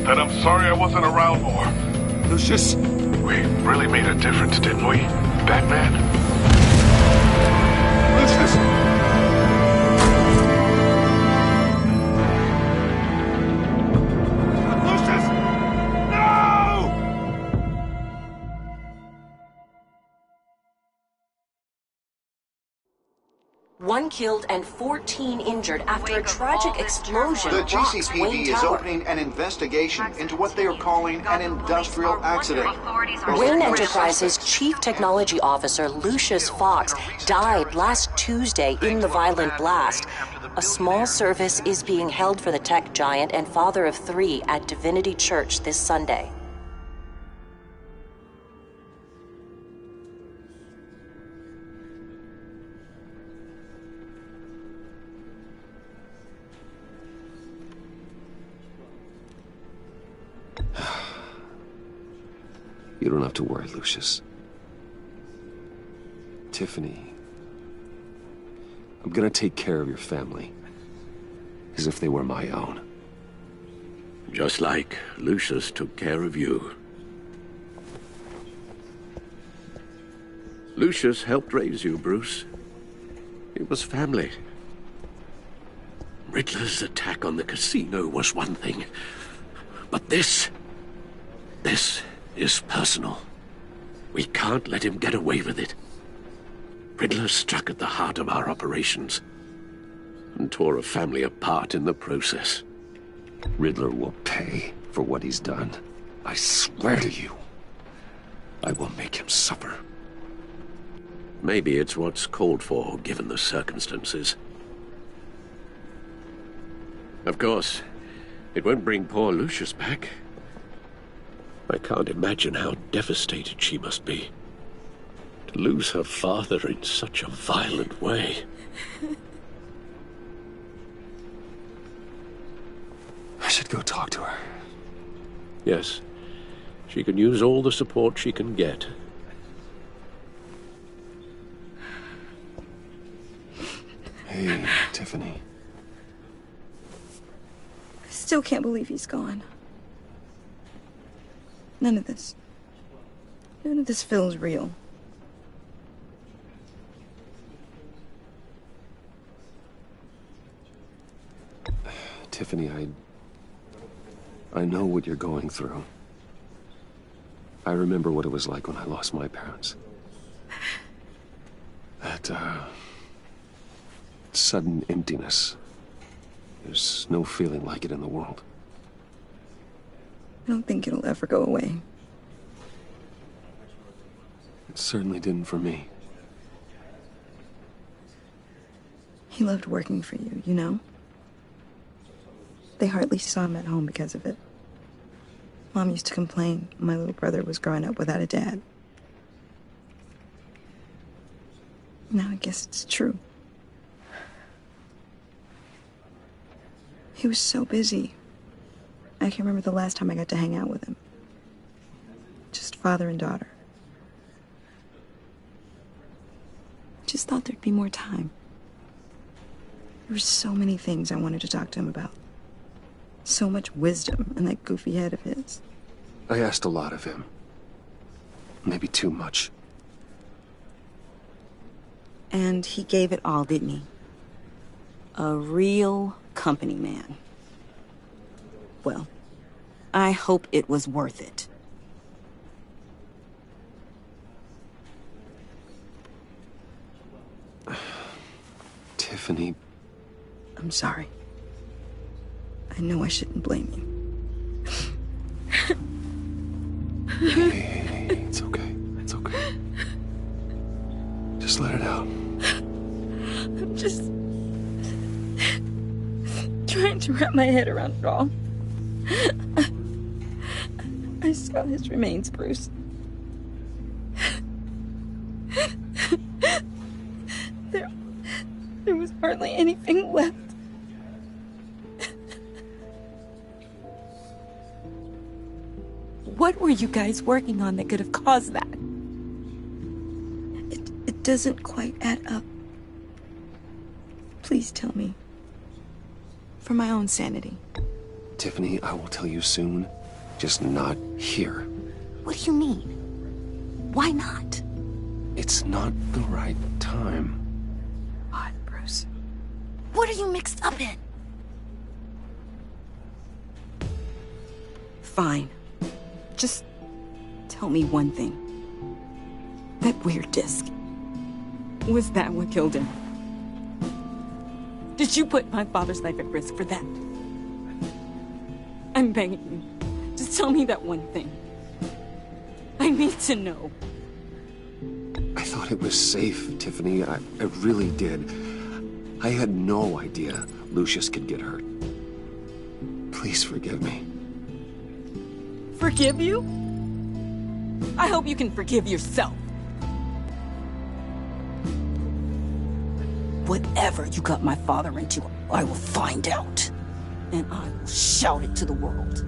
That I'm sorry I wasn't around more. Lucius? We really made a difference, didn't we, Batman? Lucius! One killed and 14 injured after a tragic explosion. The rocks GCPD Wayne is Tower. opening an investigation into what they are calling an industrial accident. Wayne Enterprises Chief Technology Officer Lucius Fox died last Tuesday in the violent blast. A small service is being held for the tech giant and father of 3 at Divinity Church this Sunday. You don't have to worry, Lucius. Tiffany, I'm gonna take care of your family. As if they were my own. Just like Lucius took care of you. Lucius helped raise you, Bruce. It was family. Riddler's attack on the casino was one thing. But this is personal. We can't let him get away with it. Riddler struck at the heart of our operations and tore a family apart in the process. Riddler will pay for what he's done. I swear to you, I will make him suffer. Maybe it's what's called for, given the circumstances. Of course, it won't bring poor Lucius back. I can't imagine how devastated she must be. To lose her father in such a violent way. I should go talk to her. Yes, she can use all the support she can get. Hey, Tiffany. I still can't believe he's gone. None of this feels real. Tiffany, I know what you're going through. I remember what it was like when I lost my parents. That, sudden emptiness. There's no feeling like it in the world. I don't think it'll ever go away. It certainly didn't for me. He loved working for you, you know? They hardly saw him at home because of it. Mom used to complain my little brother was growing up without a dad. Now I guess it's true. He was so busy. I can't remember the last time I got to hang out with him. Just father and daughter. Just thought there'd be more time. There were so many things I wanted to talk to him about. So much wisdom in that goofy head of his. I asked a lot of him. Maybe too much. And he gave it all, didn't he? A real company man. Well, I hope it was worth it. Tiffany. I'm sorry. I know I shouldn't blame you. Hey, it's okay. It's okay. Just let it out. I'm just trying to wrap my head around it all. I saw his remains, Bruce. There was hardly anything left. What were you guys working on that could have caused that? It doesn't quite add up. Please tell me. For my own sanity. Tiffany, I will tell you soon. Just not here. What do you mean? Why not? It's not the right time. What, Bruce? What are you mixed up in? Fine. Just tell me one thing. That weird disc. Was that what killed him? Did you put my father's life at risk for that? I'm begging you. Just tell me that one thing. I need to know. I thought it was safe, Tiffany. I really did. I had no idea Lucius could get hurt. Please forgive me. Forgive you? I hope you can forgive yourself. Whatever you got my father into, I will find out. And I will shout it to the world.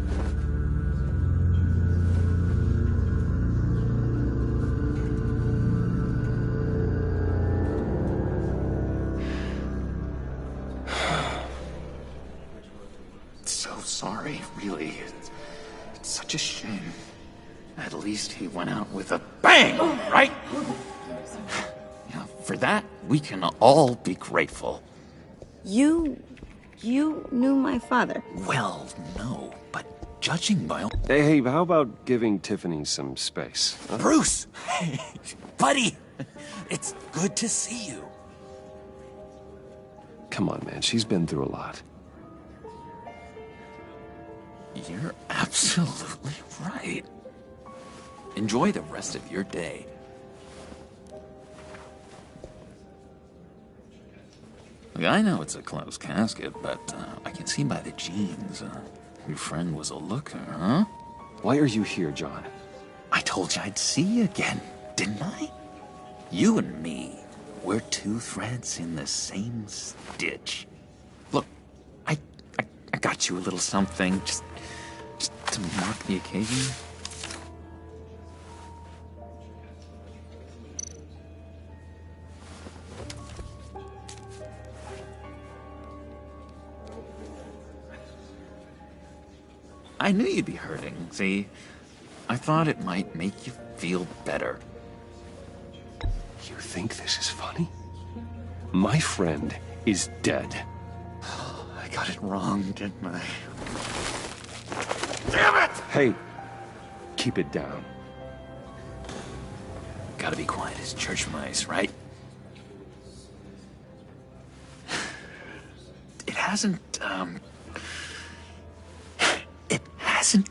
So sorry, really. It's such a shame. At least he went out with a bang, right? Yeah, for that, we can all be grateful. You knew my father? Well, no, but judging by... Hey, how about giving Tiffany some space? Huh? Bruce! Buddy! It's good to see you. Come on, man. She's been through a lot. You're absolutely right. Enjoy the rest of your day. Look, I know it's a closed casket, but I can see by the jeans, your friend was a looker, huh? Why are you here, John? I told you I'd see you again, didn't I? You and me, we're two threads in the same stitch. Look, I got you a little something, just to mark the occasion. I knew you'd be hurting, see? I thought it might make you feel better. You think this is funny? My friend is dead. I got it wrong, didn't I? Damn it! Hey, keep it down. Gotta be quiet as church mice, right? It hasn't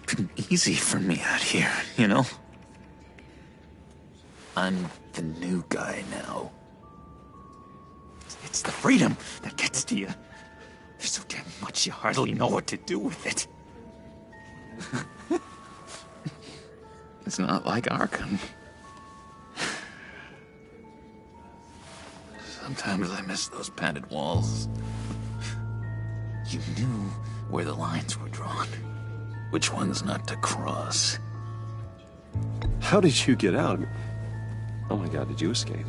been easy for me out here, you know? I'm the new guy now. It's the freedom that gets to you. There's so damn much you hardly know what to do with it. It's not like Arkham. Sometimes I miss those padded walls. You knew where the lines were drawn. Which ones not to cross. How did you get out? Oh my God, did you escape?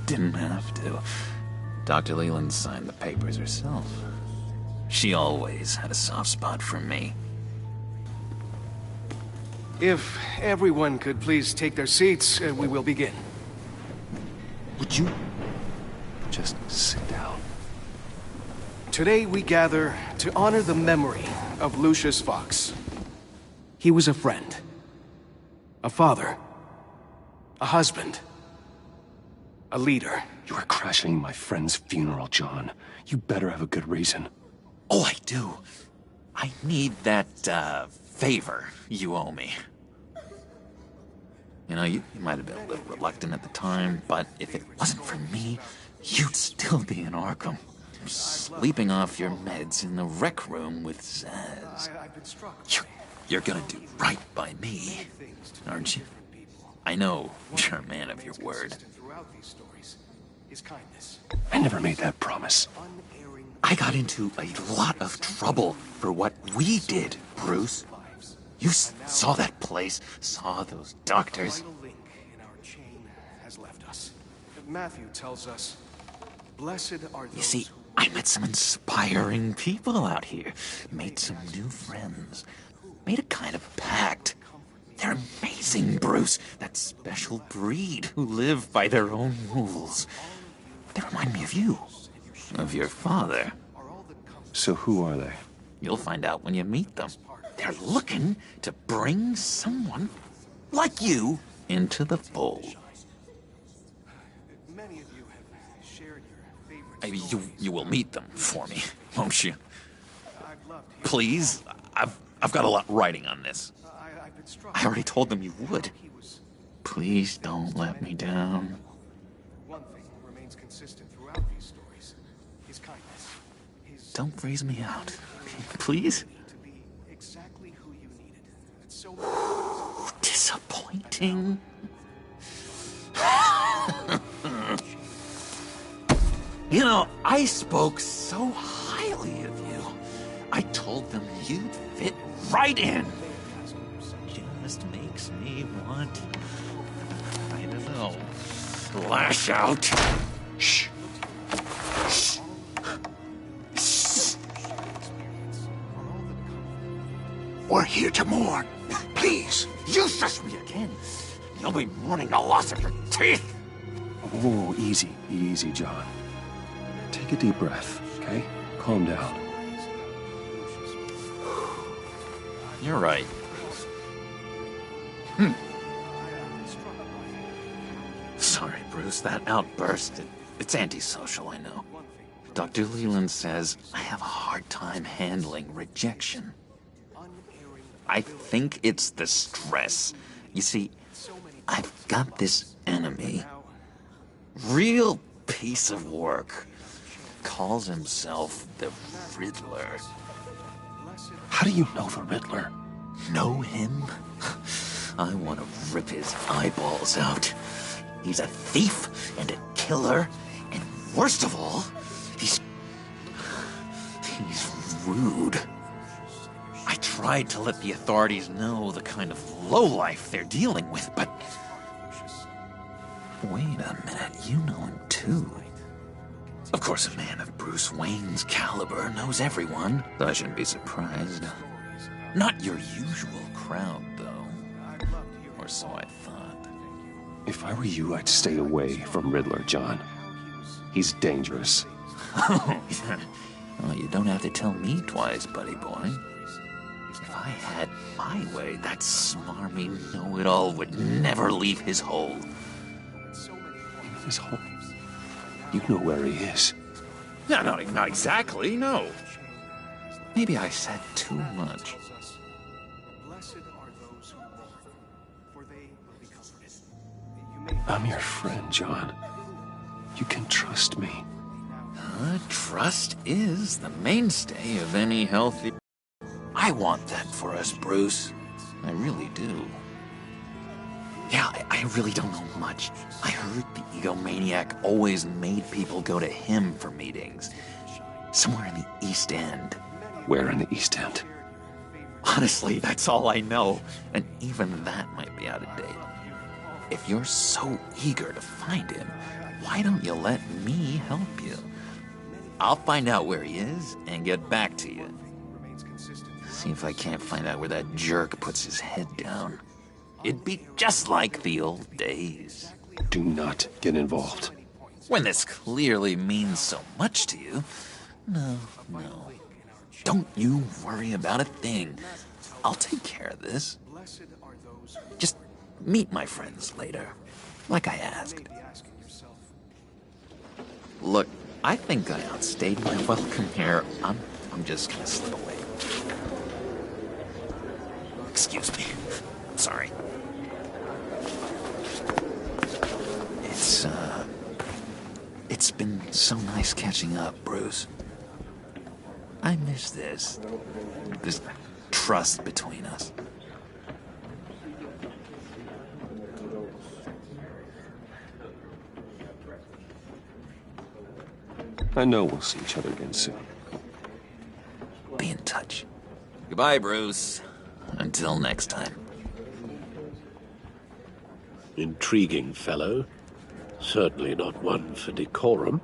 Didn't have to. Dr. Leland signed the papers herself. She always had a soft spot for me. If everyone could please take their seats, we will begin. Would you just sit down? Today we gather to honor the memory of Lucius Fox. He was a friend, a father, a husband, a leader. You are crashing my friend's funeral, John. You better have a good reason. Oh, I do. I need that, favor you owe me. You know, you might have been a little reluctant at the time, but if it wasn't for me, you'd still be in Arkham. Sleeping off your meds in the rec room with Zsasz. You're gonna do right by me, aren't you? I know you're a man of your word. I never made that promise. I got into a lot of trouble for what we did, Bruce. You saw that place, saw those doctors. Matthew tells us, "Blessed are those." You see, I met some inspiring people out here. Made some new friends. Made a kind of pact. They're amazing, Bruce. That special breed who live by their own rules. They remind me of you. Of your father. So who are they? You'll find out when you meet them. They're looking to bring someone like you into the fold. Many of you have shared your favorite. You will meet them for me, won't you? Please? I've got a lot writing on this. I already told them you would. Please don't let me down. One thing remains consistent throughout these stories: his kindness. Don't freeze me out, please. To be exactly who you needed. It's so disappointing. You know, I spoke so highly of you. I told them you'd fit right in. Just makes me want, I don't know, lash out. Shh. Shh. Shh. We're here to mourn. Please. You shush me again. You'll be mourning the loss of your teeth. Whoa, easy, easy, John. Take a deep breath, okay? Calm down. You're right. Sorry, Bruce, that outburst, it's antisocial, I know. Dr. Leland says I have a hard time handling rejection. I think it's the stress. You see, I've got this enemy. Real piece of work. Calls himself the Riddler. How do you know the Riddler? Know him? I want to rip his eyeballs out. He's a thief and a killer, and worst of all, he's rude. I tried to let the authorities know the kind of lowlife they're dealing with, but... Wait a minute, you know him too. Of course, a man of Bruce Wayne's caliber knows everyone, so I shouldn't be surprised. Not your usual crowd, though. Or so I thought. If I were you, I'd stay away from Riddler, John. He's dangerous. Well, you don't have to tell me twice, buddy boy. If I had my way, that smarmy know-it-all would never leave his hole. His hole? You know where he is. No, not exactly, no. Maybe I said too much. I'm your friend, John. You can trust me. Trust is the mainstay of any healthy... I want that for us, Bruce. I really do. Yeah, I really don't know much. I heard the egomaniac always made people go to him for meetings. Somewhere in the East End. Where in the East End? Honestly, that's all I know. And even that might be out of date. If you're so eager to find him, why don't you let me help you? I'll find out where he is and get back to you. See if I can't find out where that jerk puts his head down. It'd be just like the old days. Do not get involved. When this clearly means so much to you. No. Don't you worry about a thing. I'll take care of this. Just meet my friends later, like I asked. Look, I think I outstayed my welcome here. I'm just gonna slip away. Excuse me. I'm sorry. It's been so nice catching up, Bruce. I miss this trust between us. I know we'll see each other again soon. Be in touch. Goodbye, Bruce. Until next time. Intriguing fellow. Certainly not one for decorum.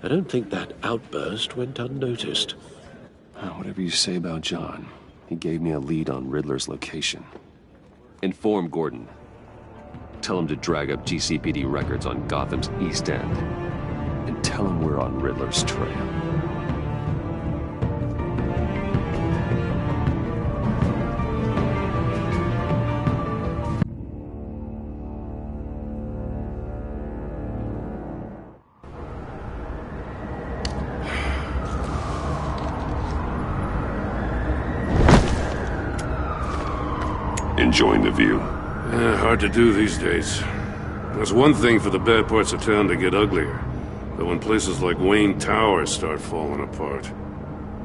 I don't think that outburst went unnoticed. Whatever you say about John, he gave me a lead on Riddler's location. Inform Gordon. Tell him to drag up GCPD records on Gotham's East End. And tell him we're on Riddler's trail. Enjoying the view? Hard to do these days. There's one thing for the bad parts of town to get uglier. But when places like Wayne Tower start falling apart,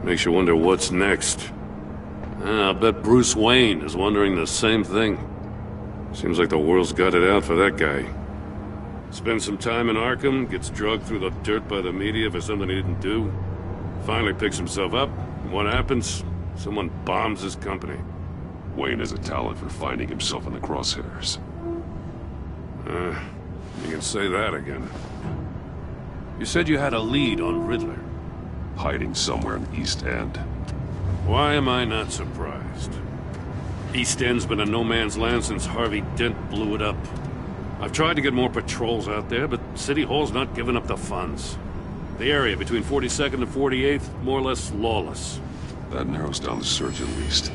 makes you wonder what's next. I'll bet Bruce Wayne is wondering the same thing. Seems like the world's got it out for that guy. Spends some time in Arkham, gets drugged through the dirt by the media for something he didn't do. Finally picks himself up, and what happens? Someone bombs his company. Wayne has a talent for finding himself in the crosshairs. You can say that again. You said you had a lead on Riddler. Hiding somewhere in the East End. Why am I not surprised? East End's been a no-man's land since Harvey Dent blew it up. I've tried to get more patrols out there, but City Hall's not giving up the funds. The area between 42nd and 48th, more or less lawless. That narrows down the search at least.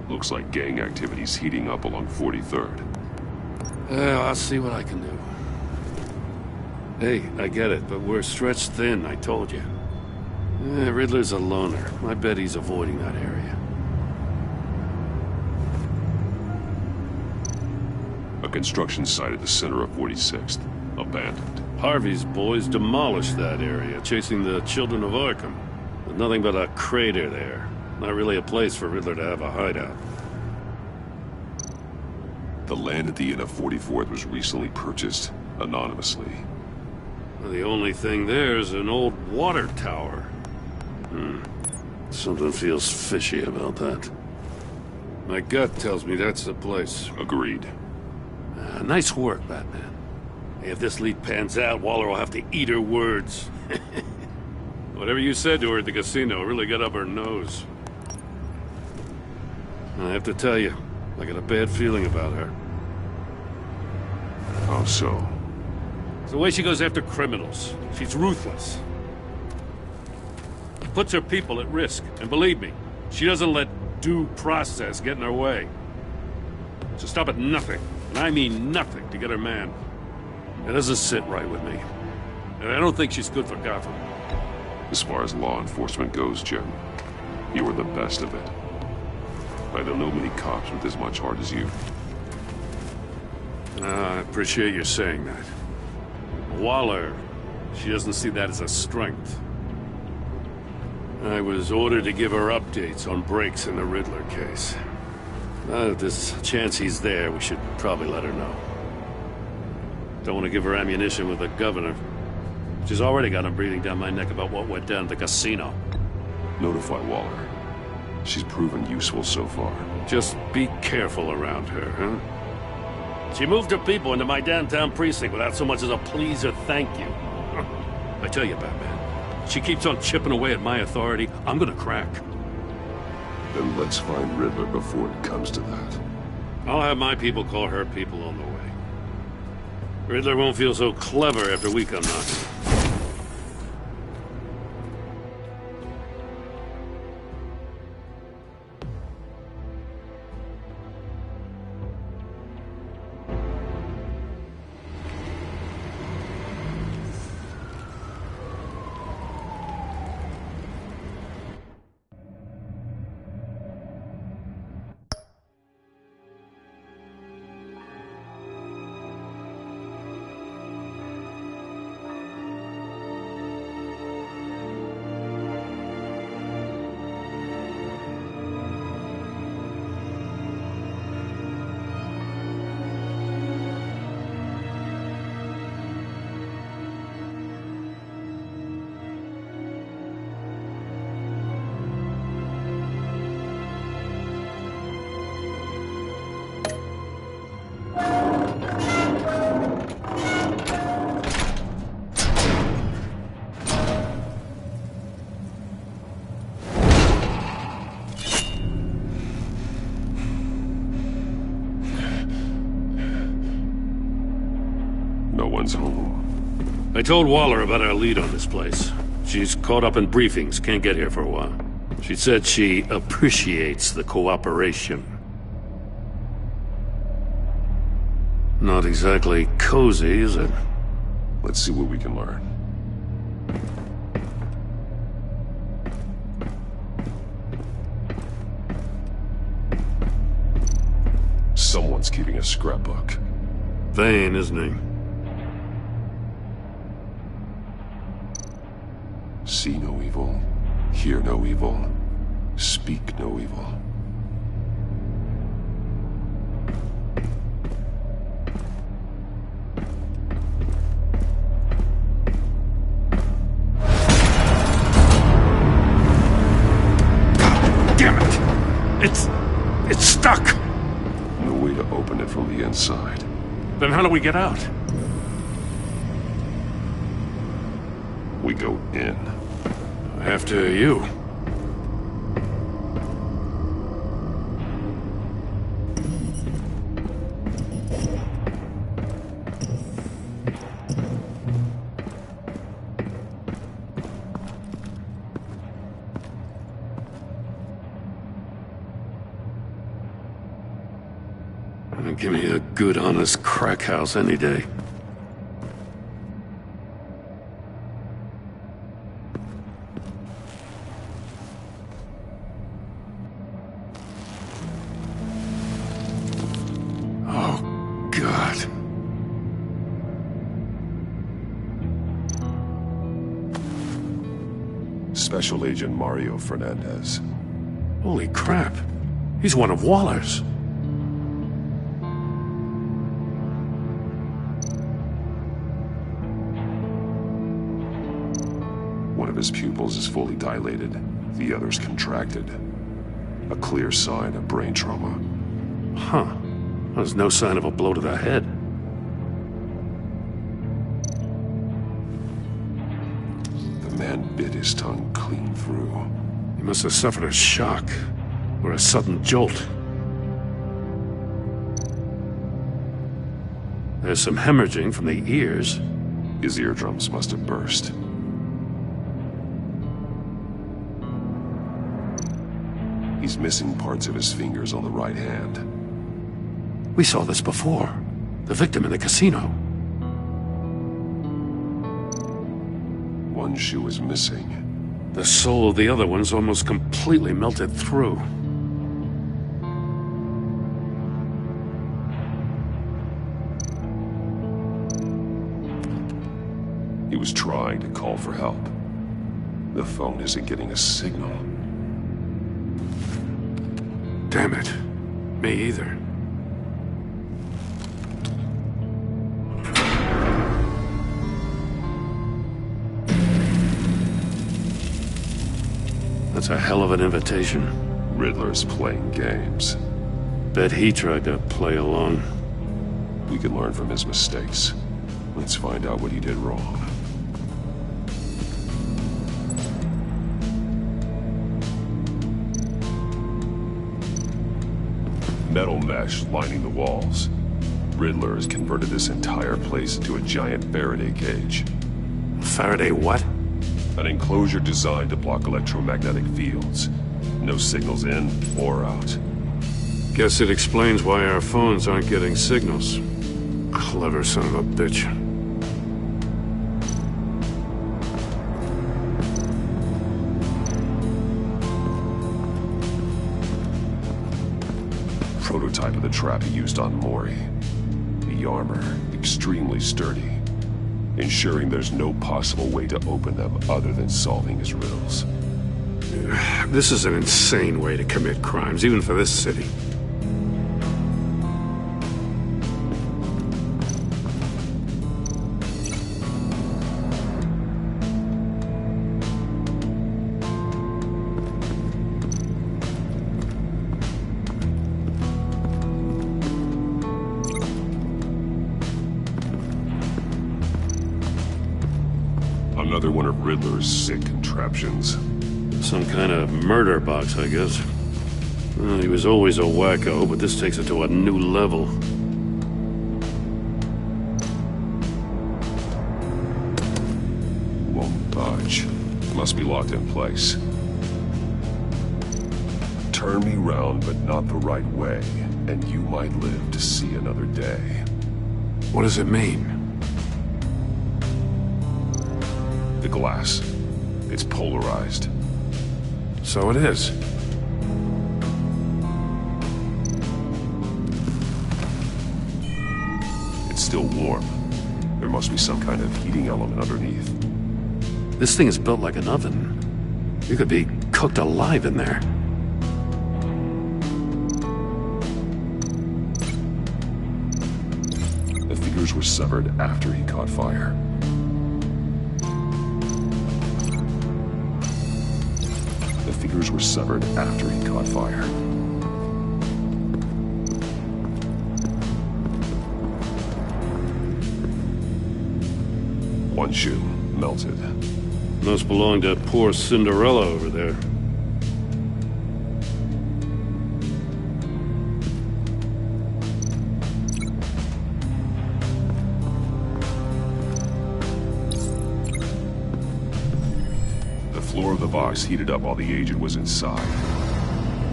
Looks like gang activity's heating up along 43rd. I'll see what I can do. Hey, I get it, but we're stretched thin, I told you. Riddler's a loner. I bet he's avoiding that area. A construction site at the center of 46th. Abandoned. Harvey's boys demolished that area, chasing the children of Arkham. There's nothing but a crater there. Not really a place for Riddler to have a hideout. The land at the end of 44th was recently purchased, anonymously. Well, the only thing there is an old water tower. Something feels fishy about that. My gut tells me that's the place. Agreed. Nice work, Batman. If this lead pans out, Waller will have to eat her words. Whatever you said to her at the casino really got up her nose. I have to tell you, I got a bad feeling about her. How so? It's the way she goes after criminals. She's ruthless. Puts her people at risk. And believe me, she doesn't let due process get in her way. She'll stop at nothing, and I mean nothing, to get her man. It doesn't sit right with me. And I don't think she's good for Gotham. As far as law enforcement goes, Jim, you are the best of it. I don't know many cops with as much heart as you. I appreciate you saying that. Waller, she doesn't see that as a strength. I was ordered to give her updates on breaks in the Riddler case. If there's a chance he's there, we should probably let her know. Don't want to give her ammunition with the governor. She's already got him breathing down my neck about what went down at the casino. Notify Waller. She's proven useful so far. Just be careful around her, huh? She moved her people into my downtown precinct without so much as a please or thank you. I tell you, Batman, she keeps on chipping away at my authority, I'm gonna crack. Then let's find Riddler before it comes to that. I'll have my people call her people on the way. Riddler won't feel so clever after we come knocking. one's home. I told Waller about our lead on this place. She's caught up in briefings, can't get here for a while. She said she appreciates the cooperation. Not exactly cozy, is it? Let's see what we can learn. Someone's keeping a scrapbook. Vane, isn't he? See no evil, hear no evil, speak no evil. Damn it! It's stuck! No way to open it from the inside. Then how do we get out? We go in. After you. Give me a good, honest crack house any day. Oh, God. Special Agent Mario Fernandez. Holy crap. He's one of Waller's. One of his pupils is fully dilated, the other's contracted. A clear sign of brain trauma. Huh. There's no sign of a blow to the head. The man bit his tongue clean through. He must have suffered a shock, or a sudden jolt. There's some hemorrhaging from the ears. His eardrums must have burst. He's missing parts of his fingers on the right hand. We saw this before. The victim in the casino. One shoe is missing. The sole of the other one's almost completely melted through. He was trying to call for help. The phone isn't getting a signal. Damn it. Me either. That's a hell of an invitation. Riddler's playing games. Bet he tried to play along. We can learn from his mistakes. Let's find out what he did wrong. Metal mesh lining the walls. Riddler has converted this entire place into a giant Faraday cage. Faraday what? An enclosure designed to block electromagnetic fields. No signals in or out. Guess it explains why our phones aren't getting signals. Clever son of a bitch. Prototype of the trap he used on Mori. The armor, extremely sturdy, ensuring there's no possible way to open them other than solving his riddles. This is an insane way to commit crimes, even for this city. Another one of Riddler's sick contraptions. Some kind of murder box, I guess. Well, he was always a wacko, but this takes it to a new level. garage. Must be locked in place. Turn me round, but not the right way, and you might live to see another day. What does it mean? The glass. It's polarized. So it is. It's still warm. There must be some kind of heating element underneath. This thing is built like an oven. You could be cooked alive in there. The figures were severed after he caught fire. The figures were severed after he caught fire. One shoe, melted. Must belong to poor Cinderella over there. The floor of the box heated up while the agent was inside.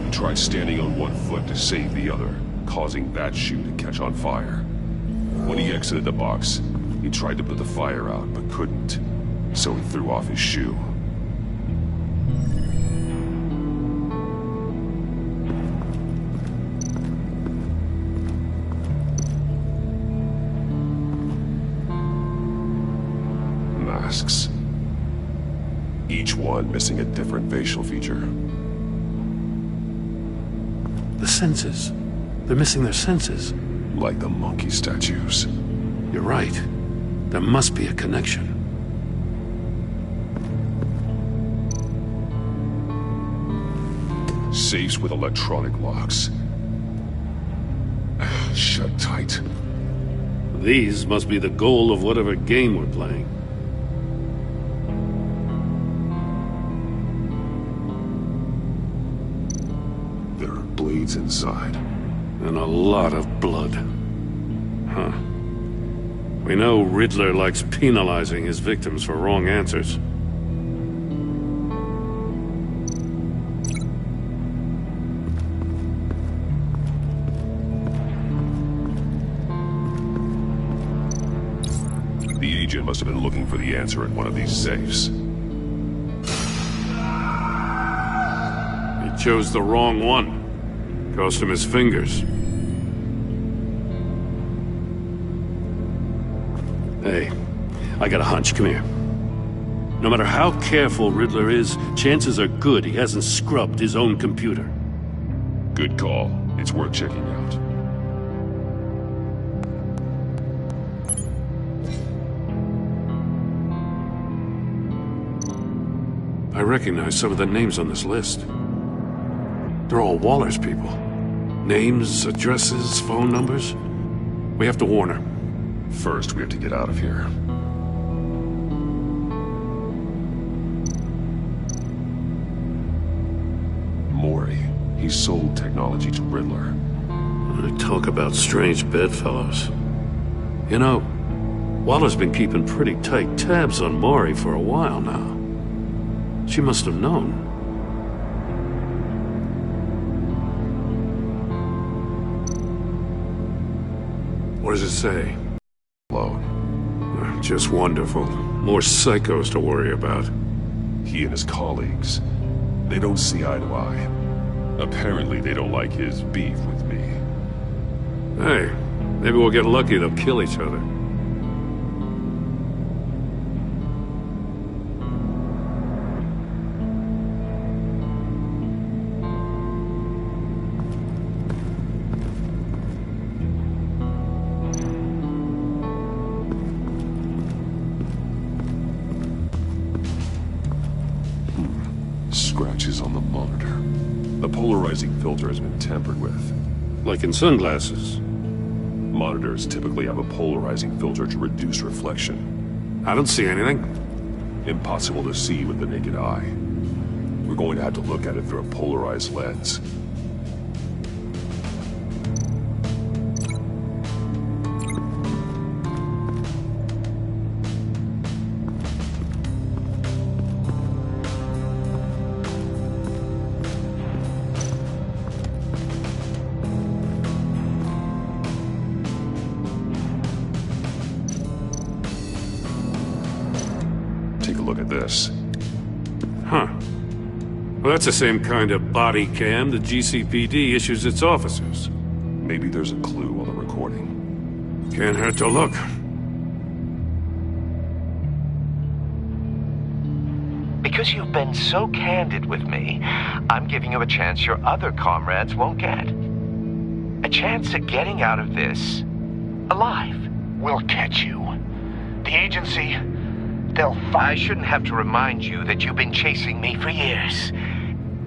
He tried standing on one foot to save the other, causing that shoe to catch on fire. When he exited the box, he tried to put the fire out, but couldn't, so he threw off his shoe. Masks. Each one missing a different facial feature. The senses. They're missing their senses. Like the monkey statues. You're right. There must be a connection. Safes with electronic locks. Shut tight. These must be the goal of whatever game we're playing. There are blades inside. And a lot of blood. Huh. We know Riddler likes penalizing his victims for wrong answers. The agent must have been looking for the answer in one of these safes. He chose the wrong one. Cost him his fingers. Hey, I got a hunch. Come here. No matter how careful Riddler is, chances are good he hasn't scrubbed his own computer. Good call. It's worth checking out. I recognize some of the names on this list. They're all Waller's people. Names, addresses, phone numbers. We have to warn her. First, we have to get out of here. Mori. He sold technology to Riddler. I talk about strange bedfellows. You know, Waller's been keeping pretty tight tabs on Mori for a while now. She must have known. What does it say? Just wonderful. More psychos to worry about. He and his colleagues, they don't see eye to eye. Apparently they don't like his beef with me. Hey, maybe we'll get lucky they'll kill each other. Scratches on the monitor. The polarizing filter has been tampered with. Like in sunglasses. Monitors typically have a polarizing filter to reduce reflection. I don't see anything. Impossible to see with the naked eye. We're going to have to look at it through a polarized lens. at this. Huh. Well, that's the same kind of body cam the GCPD issues its officers. Maybe there's a clue on the recording. Can't hurt to look. Because you've been so candid with me, I'm giving you a chance your other comrades won't get. A chance at getting out of this alive. We'll catch you. The agency, they'll find... I shouldn't have to remind you that you've been chasing me for years.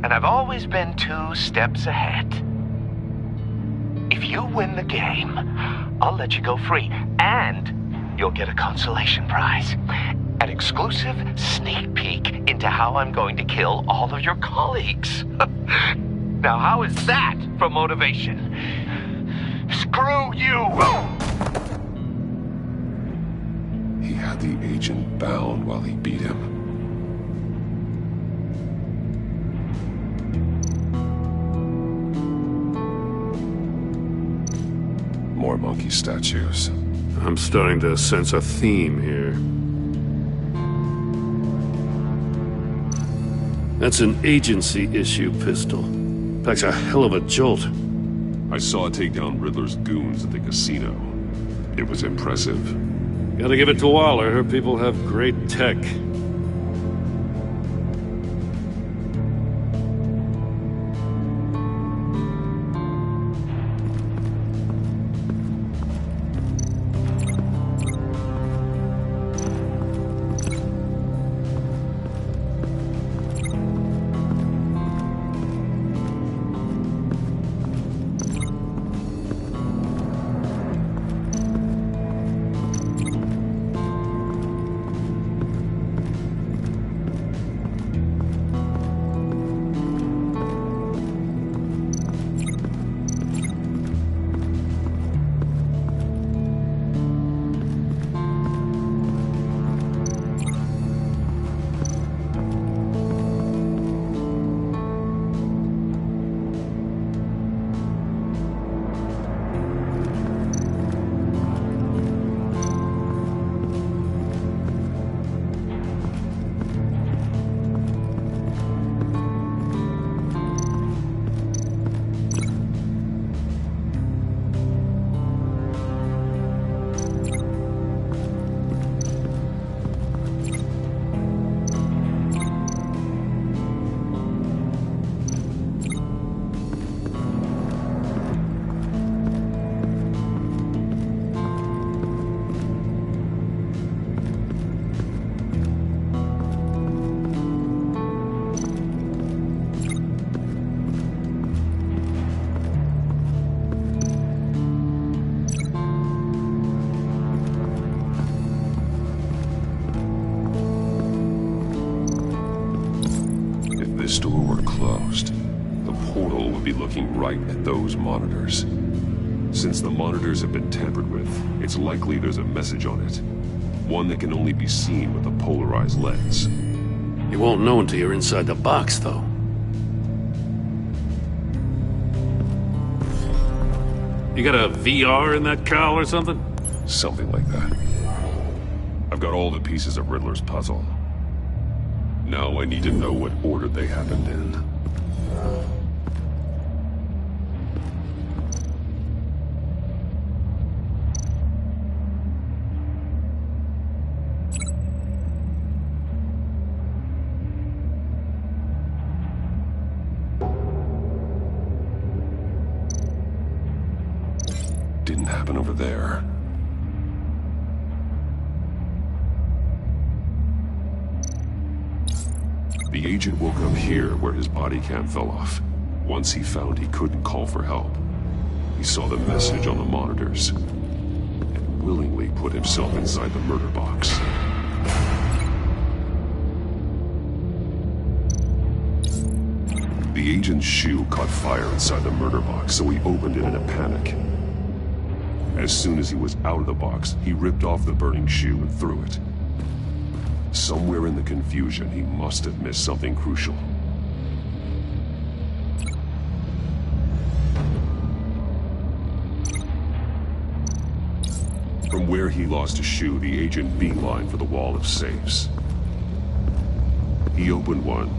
And I've always been 2 steps ahead. If you win the game, I'll let you go free. And you'll get a consolation prize. An exclusive sneak peek into how I'm going to kill all of your colleagues. Now, how is that for motivation? Screw you! He had the agent bound while he beat him. More monkey statues. I'm starting to sense a theme here. That's an agency-issue pistol. Packs a hell of a jolt. I saw it take down Riddler's goons at the casino. It was impressive. Gotta give it to Waller. Her people have great tech. this door were closed, the portal would be looking right at those monitors. Since the monitors have been tampered with, it's likely there's a message on it. One that can only be seen with a polarized lens. You won't know until you're inside the box, though. You got a VR in that cowl or something? Something like that. I've got all the pieces of Riddler's puzzle. Now I need to know what order they happened in. Didn't happen over there. The agent woke up here where his body cam fell off. Once he found he couldn't call for help, he saw the message on the monitors and willingly put himself inside the murder box. The agent's shoe caught fire inside the murder box, so he opened it in a panic. As soon as he was out of the box, he ripped off the burning shoe and threw it. Somewhere in the confusion, he must have missed something crucial. From where he lost his shoe, the agent beelined for the wall of safes. He opened one,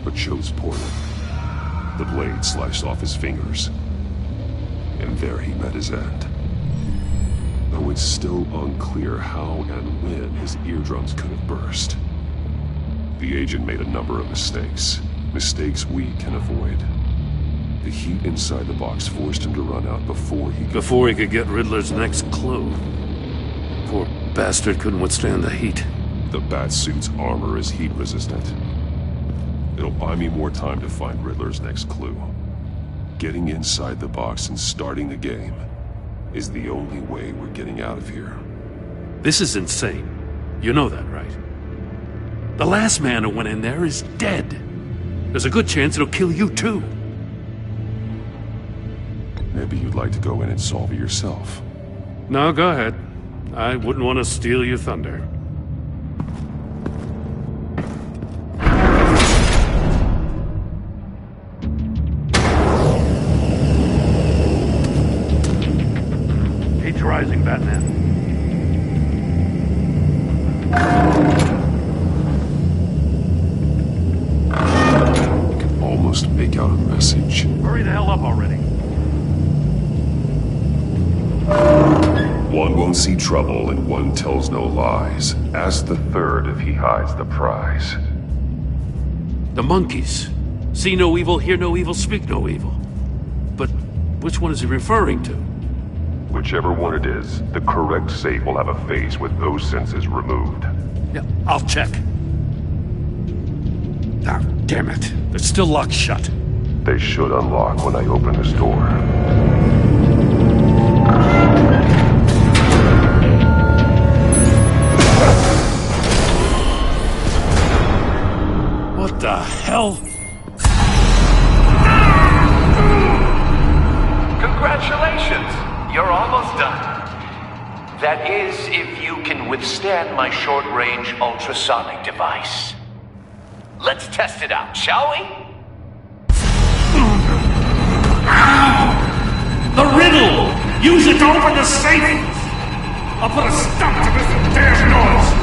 but chose poorly. The blade sliced off his fingers. And there he met his end. Though it's still unclear how and when his eardrums could have burst. The agent made a number of mistakes. Mistakes we can avoid. The heat inside the box forced him to run out before he could get Riddler's next clue. Poor bastard couldn't withstand the heat. The Batsuit's armor is heat resistant. It'll buy me more time to find Riddler's next clue. Getting inside the box and starting the game is the only way we're getting out of here. This is insane. You know that, right? The last man who went in there is dead. There's a good chance it'll kill you too. Maybe you'd like to go in and solve it yourself. No, go ahead. I wouldn't want to steal your thunder. Heat's rising, Batman. I can almost make out a message. Hurry the hell up already. One won't see trouble and one tells no lies. Ask the third if he hides the prize. The monkeys. See no evil, hear no evil, speak no evil. But which one is he referring to? Whichever one it is, the correct safe will have a face with those senses removed. Yeah, I'll check. Ah, damn it. They're still locked shut. They should unlock when I open this door. What the hell? Congratulations! You're almost done. That is, if you can withstand my short-range ultrasonic device. Let's test it out, shall we? The riddle! Use it to open the safe! I'll put a stop to this damn noise!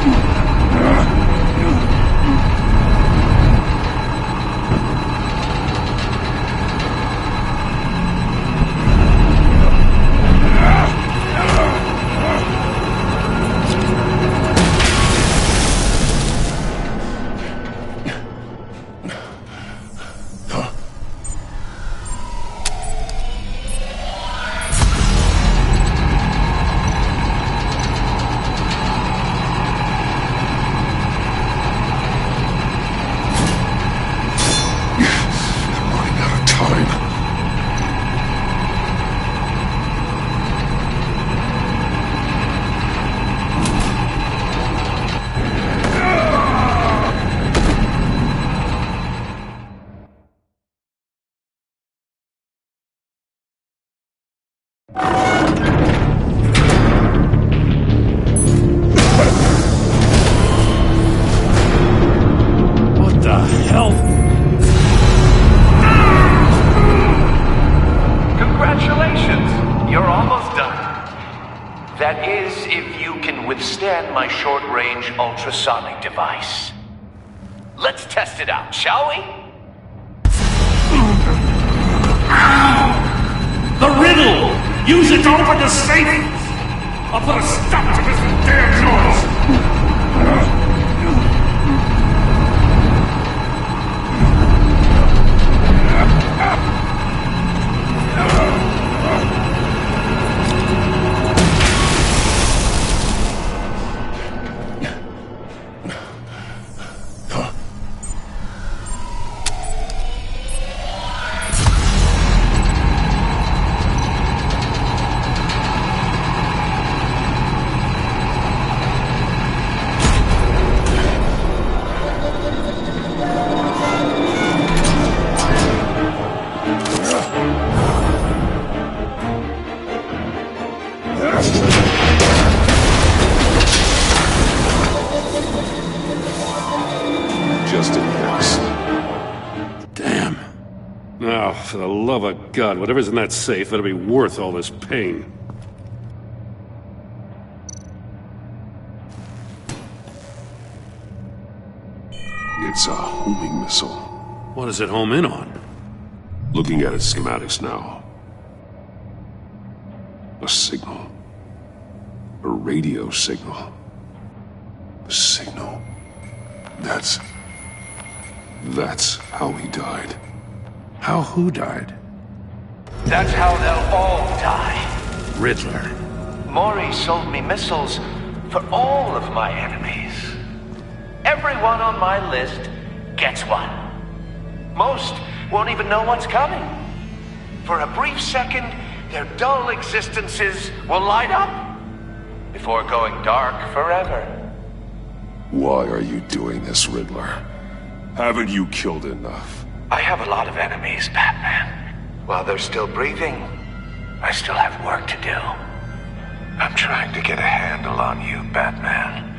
My short-range ultrasonic device. Let's test it out, shall we? The riddle! Use it to open the safe! I'll put a stop to this damn noise! For the love of God, whatever's in that safe better be worth all this pain. It's a homing missile. What does it home in on? Looking at its schematics now. A signal. A radio signal. A signal. That's how he died. How who died? That's how they'll all die. Riddler. Mori sold me missiles for all of my enemies. Everyone on my list gets one. Most won't even know what's coming. For a brief second, their dull existences will light up before going dark forever. Why are you doing this, Riddler? Haven't you killed enough? I have a lot of enemies, Batman. While they're still breathing, I still have work to do. I'm trying to get a handle on you, Batman.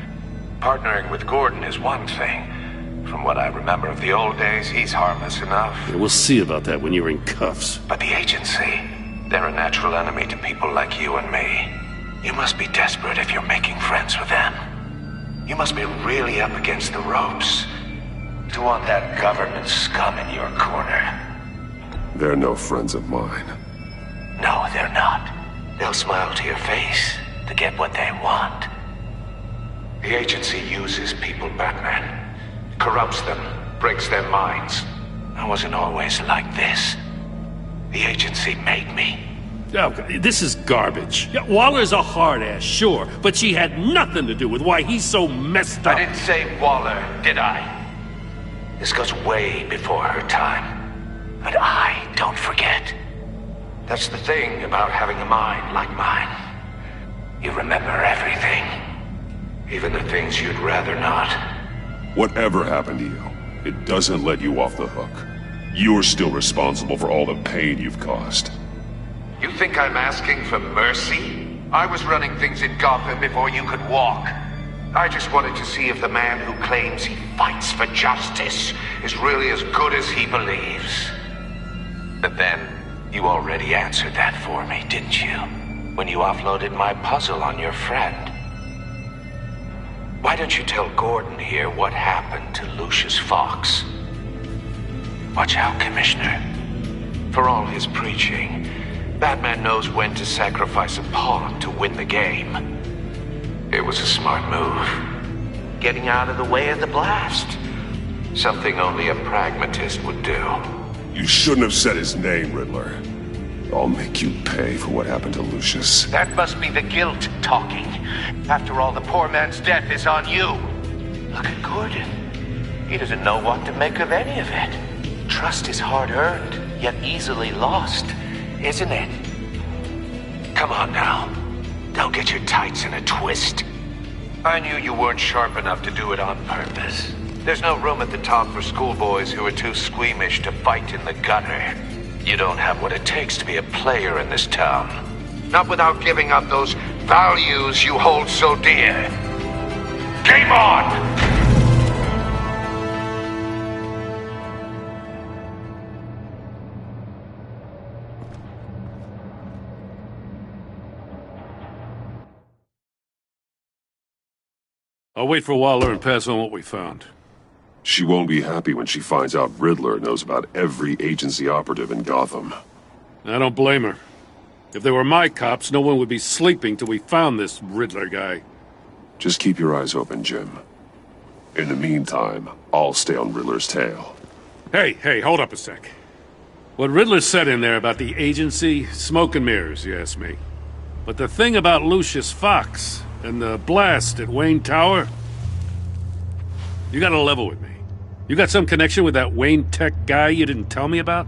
Partnering with Gordon is one thing. From what I remember of the old days, he's harmless enough. Yeah, we'll see about that when you're in cuffs. But the agency, they're a natural enemy to people like you and me. You must be desperate if you're making friends with them. You must be really up against the ropes to want that government scum in your corner. They're no friends of mine. No, they're not. They'll smile to your face to get what they want. The agency uses people, Batman. Corrupts them, breaks their minds. I wasn't always like this. The agency made me. Oh, this is garbage. Yeah, Waller's a hard-ass, sure, but she had nothing to do with why he's so messed up. I didn't say Waller, did I? This goes way before her time. But I don't forget. That's the thing about having a mind like mine. You remember everything. Even the things you'd rather not. Whatever happened to you, it doesn't let you off the hook. You're still responsible for all the pain you've caused. You think I'm asking for mercy? I was running things in Gotham before you could walk. I just wanted to see if the man who claims he fights for justice is really as good as he believes. But then, you already answered that for me, didn't you? When you offloaded my puzzle on your friend. Why don't you tell Gordon here what happened to Lucius Fox? Watch out, Commissioner. For all his preaching, Batman knows when to sacrifice a pawn to win the game. It was a smart move. Getting out of the way of the blast. Something only a pragmatist would do. You shouldn't have said his name, Riddler. I'll make you pay for what happened to Lucius. That must be the guilt talking. After all, the poor man's death is on you. Look at Gordon. He doesn't know what to make of any of it. Trust is hard-earned, yet easily lost, isn't it? Come on now. Don't get your tights in a twist. I knew you weren't sharp enough to do it on purpose. There's no room at the top for schoolboys who are too squeamish to fight in the gutter. You don't have what it takes to be a player in this town. Not without giving up those values you hold so dear. Game on! I'll wait for Waller and pass on what we found. She won't be happy when she finds out Riddler knows about every agency operative in Gotham. I don't blame her. If they were my cops, no one would be sleeping till we found this Riddler guy. Just keep your eyes open, Jim. In the meantime, I'll stay on Riddler's tail. Hey, hold up a sec. What Riddler said in there about the agency, smoke and mirrors, you ask me. But the thing about Lucius Fox and the blast at Wayne Tower, you gotta level with me. You got some connection with that Wayne Tech guy you didn't tell me about?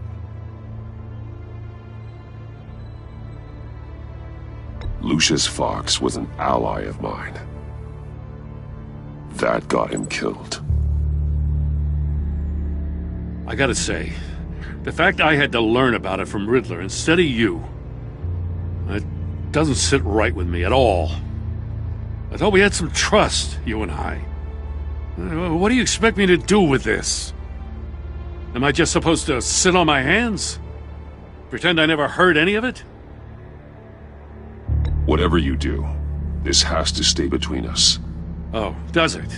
Lucius Fox was an ally of mine. That got him killed. I gotta say, the fact I had to learn about it from Riddler instead of you, it doesn't sit right with me at all. I thought we had some trust, you and I. What do you expect me to do with this? Am I just supposed to sit on my hands? Pretend I never heard any of it? Whatever you do, this has to stay between us. Oh, does it?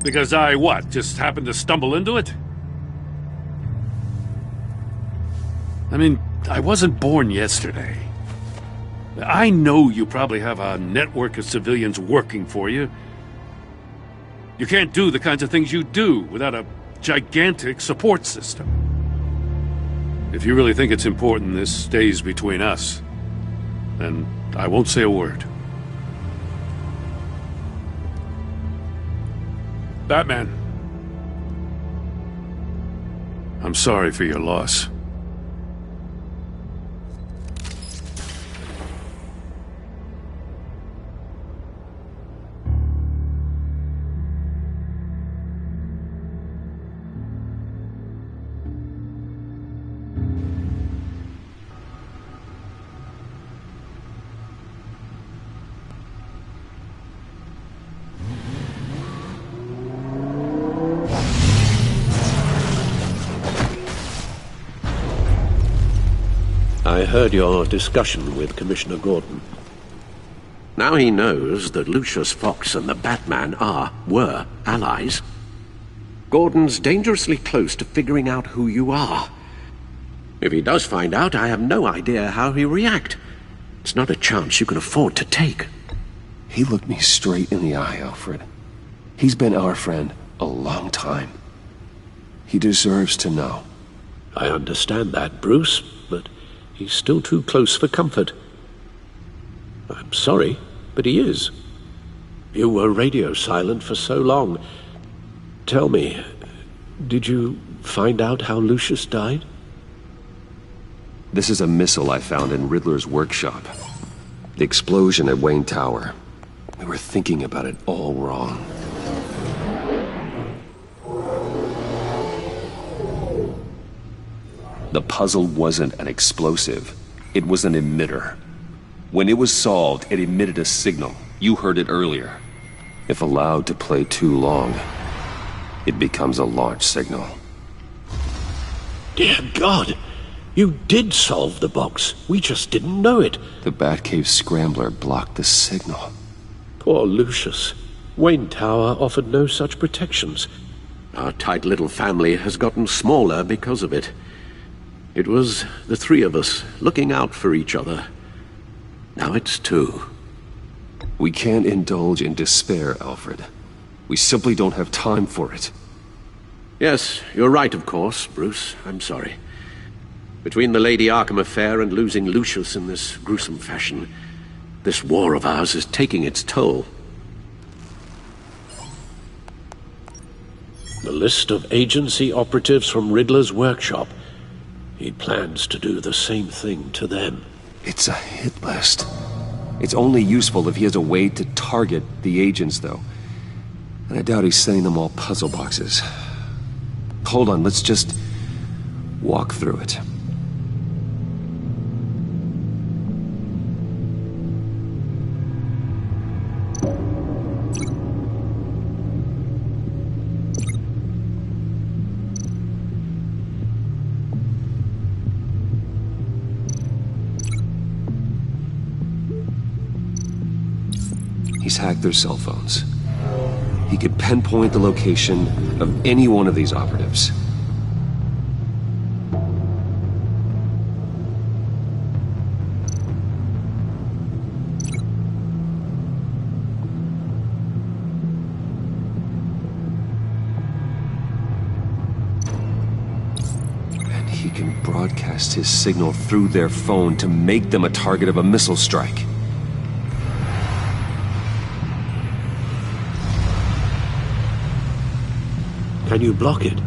Because I, what, just happened to stumble into it? I mean, I wasn't born yesterday. I know you probably have a network of civilians working for you. You can't do the kinds of things you do without a gigantic support system. If you really think it's important this stays between us, then I won't say a word. Batman. I'm sorry for your loss. I heard your discussion with Commissioner Gordon. Now he knows that Lucius Fox and the Batman were allies. Gordon's dangerously close to figuring out who you are. If he does find out, I have no idea how he'll react. It's not a chance you can afford to take. He looked me straight in the eye, Alfred. He's been our friend a long time. He deserves to know. I understand that, Bruce, but he's still too close for comfort. I'm sorry, but he is. You were radio silent for so long. Tell me, did you find out how Lucius died? This is a missile I found in Riddler's workshop. The explosion at Wayne Tower. We were thinking about it all wrong. The puzzle wasn't an explosive. It was an emitter. When it was solved, it emitted a signal. You heard it earlier. If allowed to play too long, it becomes a launch signal. Dear God! You did solve the box. We just didn't know it. The Batcave scrambler blocked the signal. Poor Lucius. Wayne Tower offered no such protections. Our tight little family has gotten smaller because of it. It was the three of us looking out for each other. Now it's two. We can't indulge in despair, Alfred. We simply don't have time for it. Yes, you're right, of course, Bruce. I'm sorry. Between the Lady Arkham affair and losing Lucius in this gruesome fashion, this war of ours is taking its toll. The list of agency operatives from Riddler's workshop. He plans to do the same thing to them. It's a hit list. It's only useful if he has a way to target the agents, though. And I doubt he's sending them all puzzle boxes. Hold on, let's just walk through it. He's hacked their cell phones. He could pinpoint the location of any one of these operatives. And he can broadcast his signal through their phone to make them a target of a missile strike. Can you block it?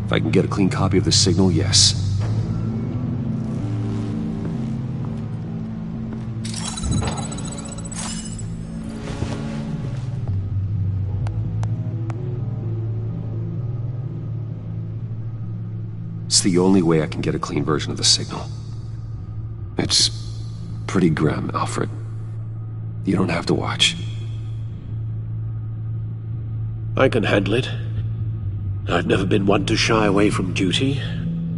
If I can get a clean copy of the signal, yes. It's the only way I can get a clean version of the signal. It's pretty grim, Alfred. You don't have to watch. I can handle it. I've never been one to shy away from duty,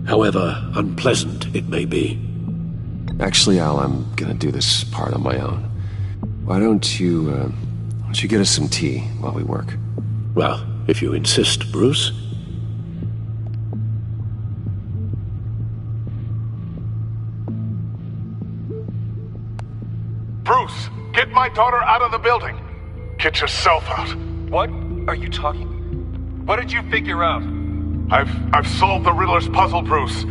however unpleasant it may be. Actually, Al, I'm gonna do this part on my own. Why don't you get us some tea while we work? Well, if you insist, Bruce. Bruce, get my daughter out of the building. Get yourself out. What are you talking? What did you figure out? I've solved the Riddler's puzzle, Bruce.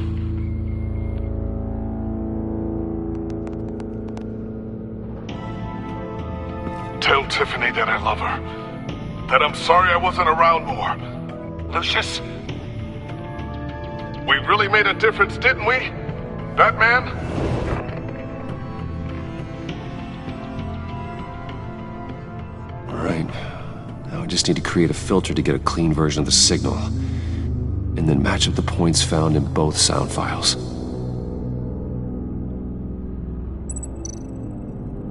Tell Tiffany that I love her. That I'm sorry I wasn't around more. Lucius? We really made a difference, didn't we? Batman? Alright. Now I just need to create a filter to get a clean version of the signal. And then match up the points found in both sound files.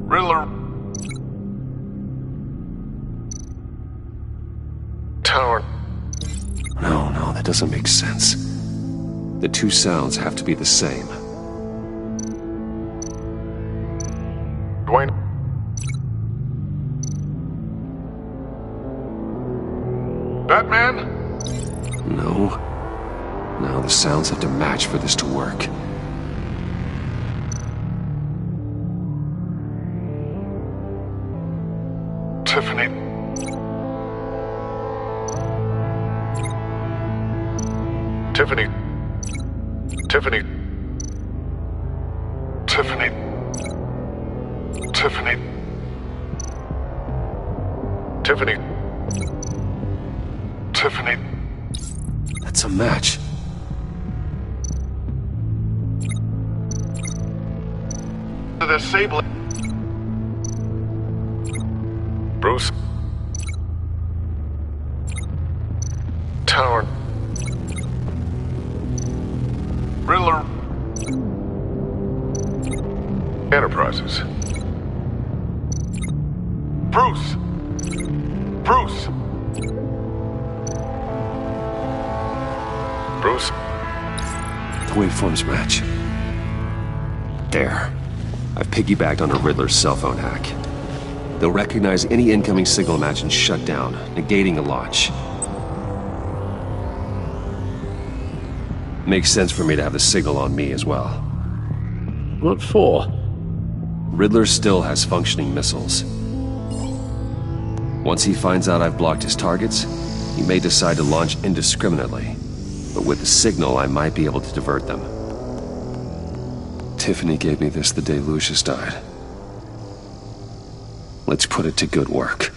Riddler. Tower. No, that doesn't make sense. The two sounds have to be the same. Dwayne. Batman? No. No, the sounds have to match for this to work. Tiffany. Tiffany. Tiffany. Tiffany. Tiffany. Tiffany. Tiffany. That's a match. Disable. Bruce. Tower. Riddler. Enterprises. Bruce. Bruce. Bruce. The waveforms match. There. I've piggybacked on a Riddler's cell phone hack. They'll recognize any incoming signal match and shut down, negating a launch. Makes sense for me to have the signal on me as well. What for? Riddler still has functioning missiles. Once he finds out I've blocked his targets, he may decide to launch indiscriminately. But with the signal, I might be able to divert them. Tiffany gave me this the day Lucius died. Let's put it to good work.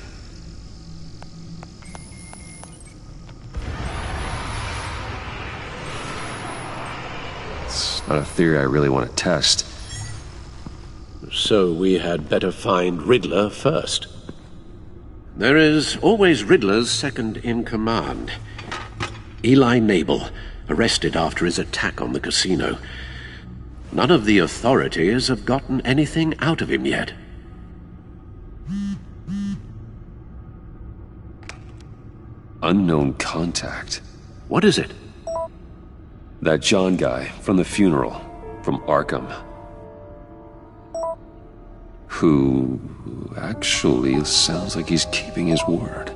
It's not a theory I really want to test. So we had better find Riddler first. There is always Riddler's second-in-command. Eli Nabel, arrested after his attack on the casino. None of the authorities have gotten anything out of him yet. Unknown contact. What is it? That John guy from the funeral, from Arkham. Who actually sounds like he's keeping his word.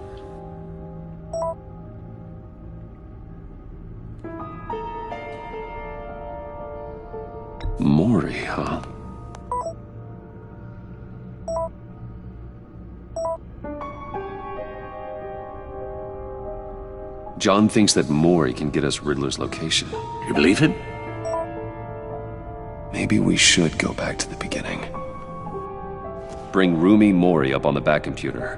Mori, huh? John thinks that Mori can get us Riddler's location. You believe him? Maybe we should go back to the beginning. Bring Rumi Mori up on the back computer.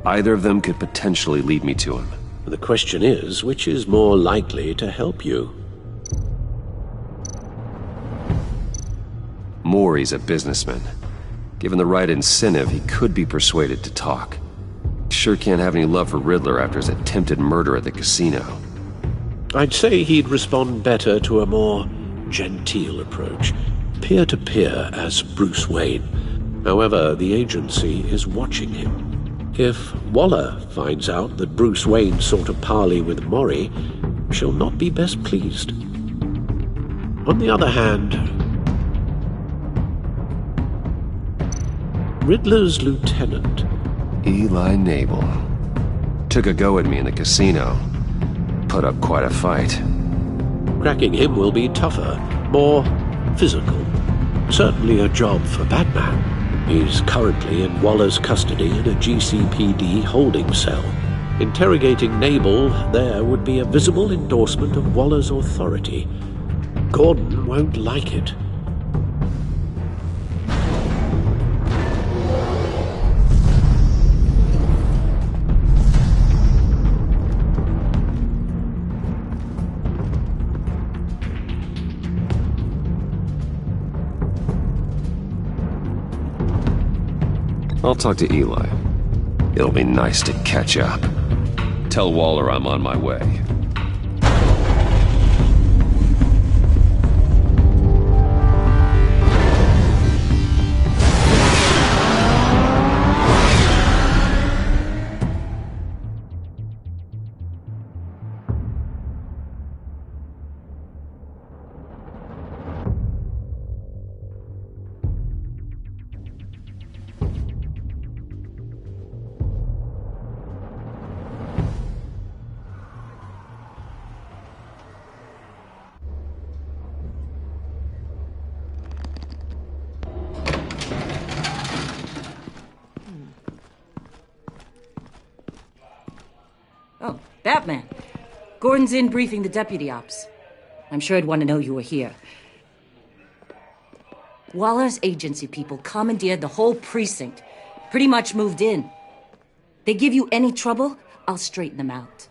Either of them could potentially lead me to him. The question is, which is more likely to help you? Mori's a businessman. Given the right incentive, he could be persuaded to talk. Sure can't have any love for Riddler after his attempted murder at the casino. I'd say he'd respond better to a more genteel approach, peer-to-peer as Bruce Wayne. However, the agency is watching him. If Waller finds out that Bruce Wayne sought a parley with Mori, she'll not be best pleased. On the other hand, Riddler's lieutenant. Eli Nabel. Took a go at me in the casino. Put up quite a fight. Cracking him will be tougher, more physical. Certainly a job for Batman. He's currently in Waller's custody in a GCPD holding cell. Interrogating Nabel there would be a visible endorsement of Waller's authority. Gordon won't like it. I'll talk to Eli. It'll be nice to catch up. Tell Waller I'm on my way. Oh, Batman. Gordon's in briefing the deputy ops. I'm sure I'd want to know you were here. Waller's agency people commandeered the whole precinct. Pretty much moved in. They give you any trouble, I'll straighten them out.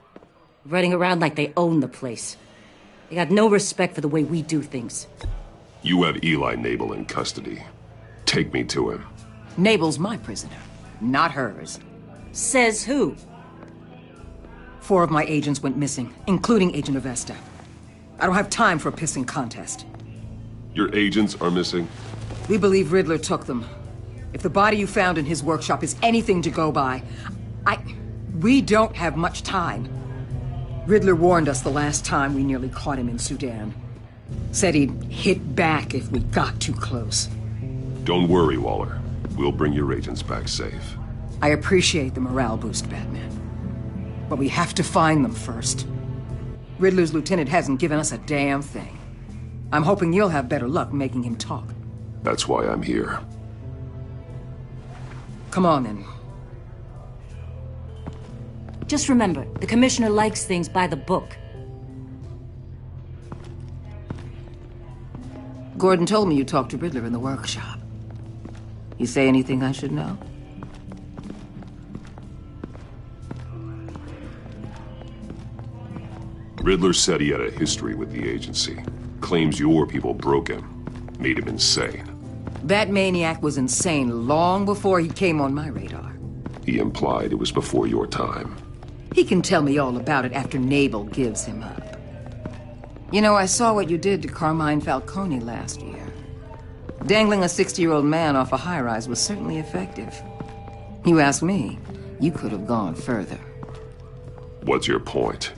Running around like they own the place. They got no respect for the way we do things. You have Eli Nabel in custody. Take me to him. Nabel's my prisoner, not hers. Says who? 4 of my agents went missing, including Agent Avesta. I don't have time for a pissing contest. Your agents are missing? We believe Riddler took them. If the body you found in his workshop is anything to go by, we don't have much time. Riddler warned us the last time we nearly caught him in Sudan. Said he'd hit back if we got too close. Don't worry, Waller. We'll bring your agents back safe. I appreciate the morale boost, Batman. But we have to find them first. Riddler's lieutenant hasn't given us a damn thing. I'm hoping you'll have better luck making him talk. That's why I'm here. Come on, then. Just remember, the commissioner likes things by the book. Gordon told me you talked to Riddler in the workshop. You say anything I should know? Riddler said he had a history with the agency. Claims your people broke him. Made him insane. That maniac was insane long before he came on my radar. He implied it was before your time. He can tell me all about it after Nabel gives him up. You know, I saw what you did to Carmine Falcone last year. Dangling a 60-year-old man off a high-rise was certainly effective. You ask me, you could have gone further. What's your point?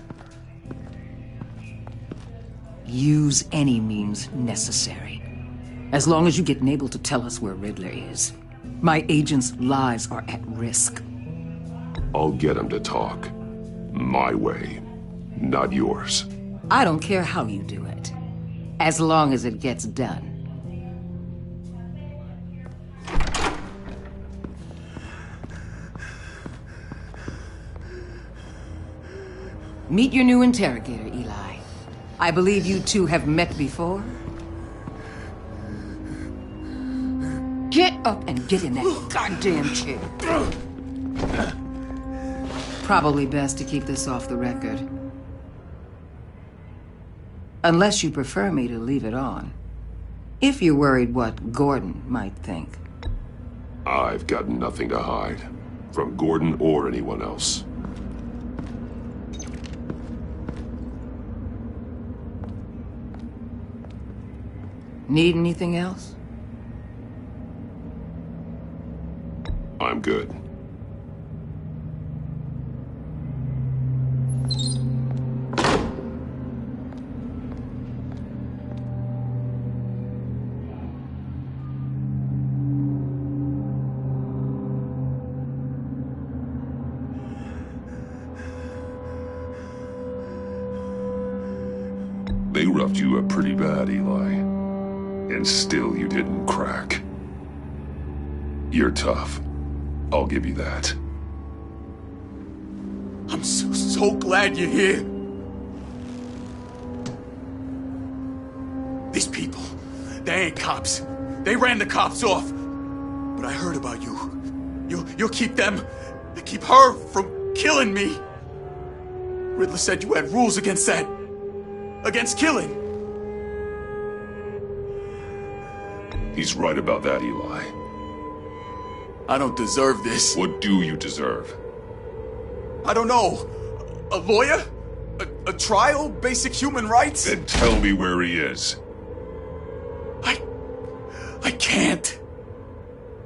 Use any means necessary. As long as you get Nabel to tell us where Riddler is. My agents' lives are at risk. I'll get him to talk. My way, not yours. I don't care how you do it, as long as it gets done. Meet your new interrogator, Eli. I believe you two have met before. Get up and get in that goddamn chair. Probably best to keep this off the record. Unless you prefer me to leave it on. If you're worried what Gordon might think. I've got nothing to hide. From Gordon or anyone else. Need anything else? I'm good. They roughed you up pretty bad, Eli. And still you didn't crack. You're tough. I'll give you that. I'm so glad you're here. These people, they ain't cops. They ran the cops off. But I heard about you. You'll keep them, keep her from killing me. Riddler said you had rules against that. Against killing. He's right about that, Eli. I don't deserve this. What do you deserve? I don't know. A lawyer? A trial? Basic human rights? Then tell me where he is. I can't.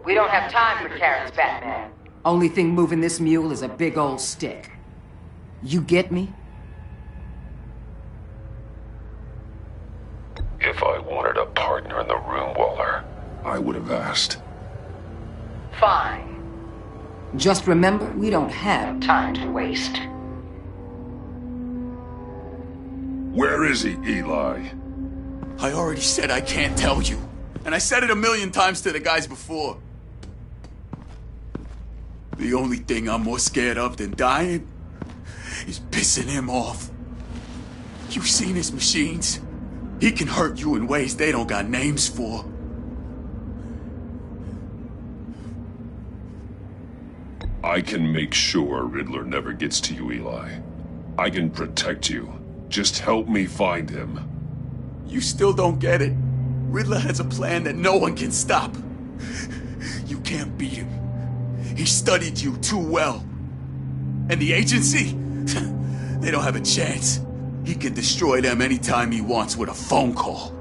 We don't have time for carrots, Batman. Only thing moving this mule is a big old stick. You get me? If I wanted a partner in the room, Waller, I would have asked. Fine. Just remember, we don't have time to waste. Where is he, Eli? I already said I can't tell you. And I said it 1,000,000 times to the guys before. The only thing I'm more scared of than dying is pissing him off. You've seen his machines. He can hurt you in ways they don't got names for. I can make sure Riddler never gets to you, Eli. I can protect you. Just help me find him. You still don't get it. Riddler has a plan that no one can stop. You can't beat him. He studied you too well. And the agency? They don't have a chance. He can destroy them anytime he wants with a phone call.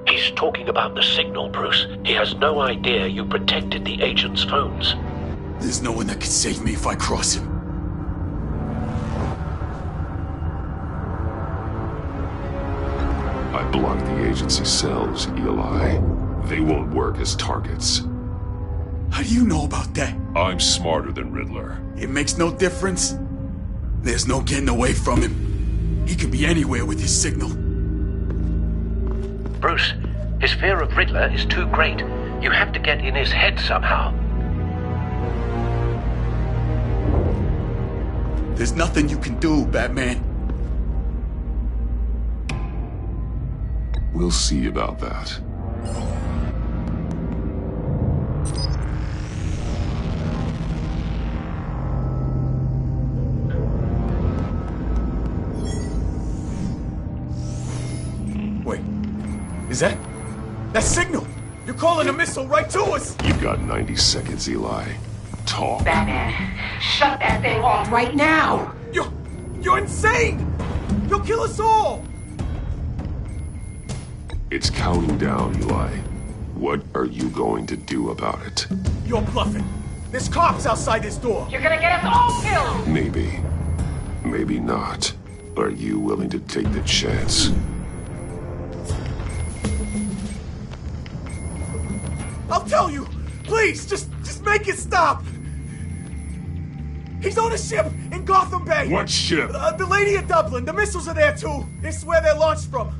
He's talking about the signal, Bruce. He has no idea you protected the agent's phones. There's no one that can save me if I cross him. I blocked the agency cells, Eli. They won't work as targets. How do you know about that? I'm smarter than Riddler. It makes no difference. There's no getting away from him. He can be anywhere with his signal. Bruce, his fear of Riddler is too great. You have to get in his head somehow. There's nothing you can do, Batman. We'll see about that. Wait, is that signal? You're calling a missile right to us! You've got 90 seconds, Eli. Talk. Batman, shut that thing off right now! You're insane! You'll kill us all! It's counting down, Eli. What are you going to do about it? You're bluffing. There's cops outside this door. You're gonna get us all killed! Maybe. Maybe not. Are you willing to take the chance? I'll tell you! Please, just make it stop! He's on a ship in Gotham Bay! What ship? The Lady of Dublin. The missiles are there, too. This is where they're launched from.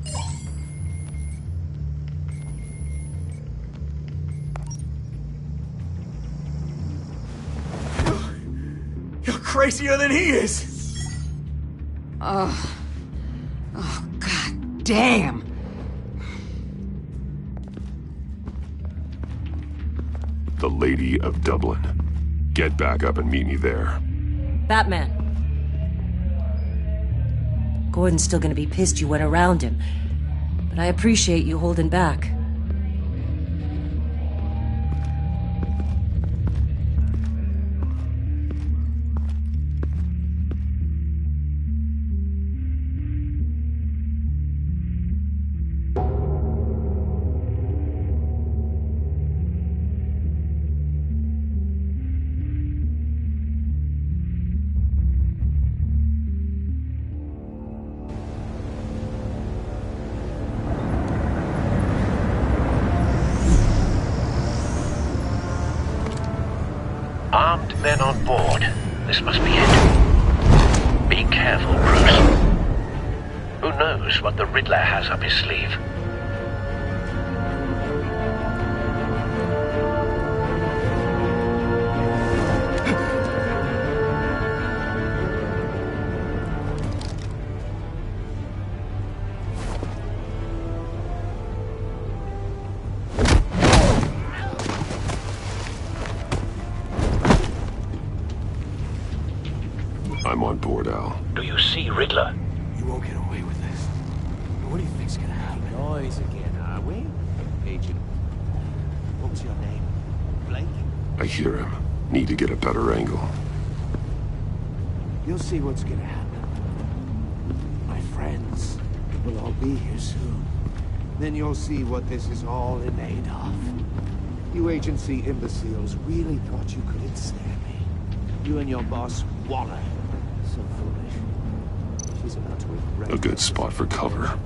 You're crazier than he is! Oh, God damn! The Lady of Dublin. Get back up and meet me there. Batman. Gordon's still gonna be pissed you went around him, but I appreciate you holding back. Armed men on board. This must be it. Be careful, Bruce. Who knows what the Riddler has up his sleeve? I'm on board, Al. Do you see Riddler? You won't get away with this. What do you think's gonna happen? Noise again, are we? Agent. What's your name? Blake? I hear him. Need to get a better angle. You'll see what's gonna happen. My friends will all be here soon. Then you'll see what this is all in aid of. You agency imbeciles really thought you could ensnare me. You and your boss, Waller. So foolish. She's about to regret. A good spot for cover.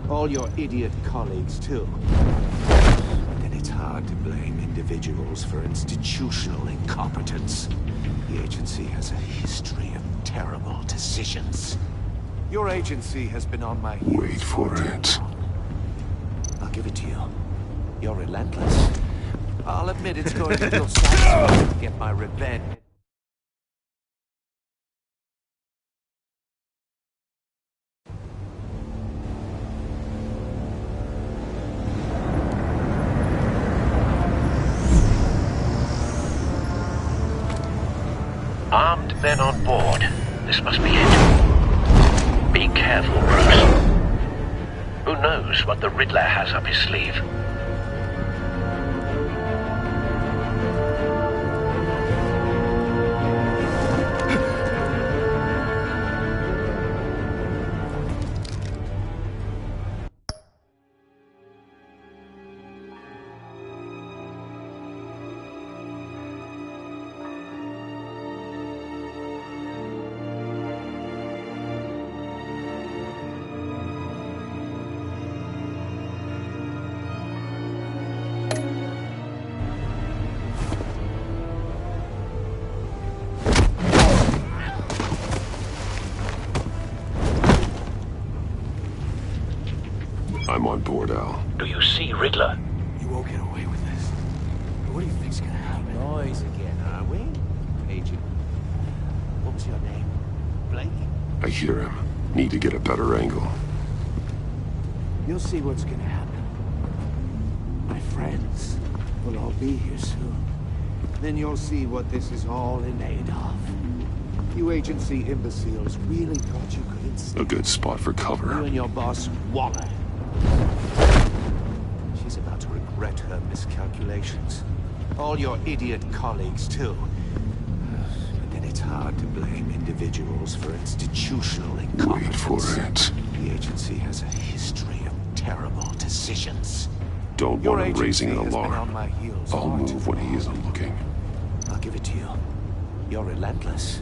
All your idiot colleagues, too. And it's hard to blame individuals for institutional incompetence. The agency has a history of terrible decisions. Your agency has been on my heels. Wait for it. I'll give it to you. You're relentless. I'll admit it's going to feel satisfying to get my revenge. Armed men on board. This must be it. Be careful, Bruce. Who knows what the Riddler has up his sleeve? I'm on board, Al. Do you see Riddler? You won't get away with this. What do you think's gonna happen? Noise again, are we? Agent. What's your name? Blake? I hear him. Need to get a better angle. You'll see what's gonna happen. My friends will all be here soon. Then you'll see what this is all in aid of. You agency imbeciles really thought you could ensnare. A good spot for cover. You and your boss, Waller. She's about to regret her miscalculations. All your idiot colleagues, too. But then it's hard to blame individuals for institutional incompetence. Wait for it. The agency has a history of terrible decisions. Don't Your want him raising an agency has been on alarm. my heels I'll far move too when he long. isn't looking. I'll give it to you. You're relentless.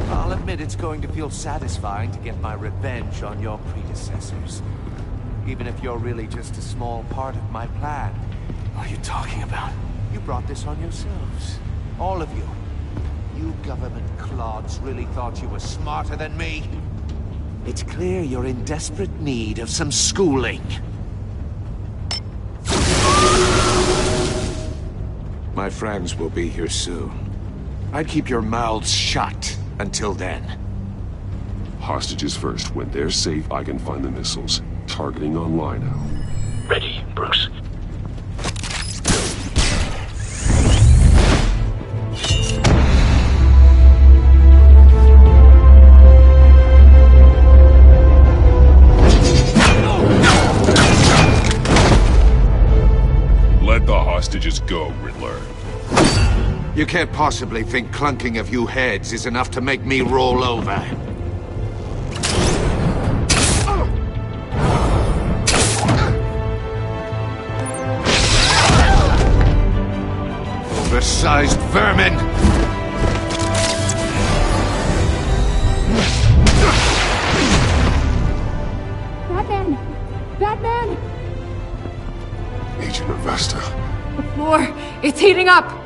I'll admit it's going to feel satisfying to get my revenge on your predecessors. Even if you're really just a small part of my plan. What are you talking about? You brought this on yourselves. All of you. You government clods really thought you were smarter than me? It's clear you're in desperate need of some schooling. My friends will be here soon. I'd keep your mouths shut until then. Hostages first. When they're safe, I can find the missiles. Targeting online now. Ready, Bruce. Let the hostages go, Riddler. You can't possibly think clunking a few heads is enough to make me roll over. Oversized vermin! Batman! Batman! Agent Avesta. The floor! It's heating up!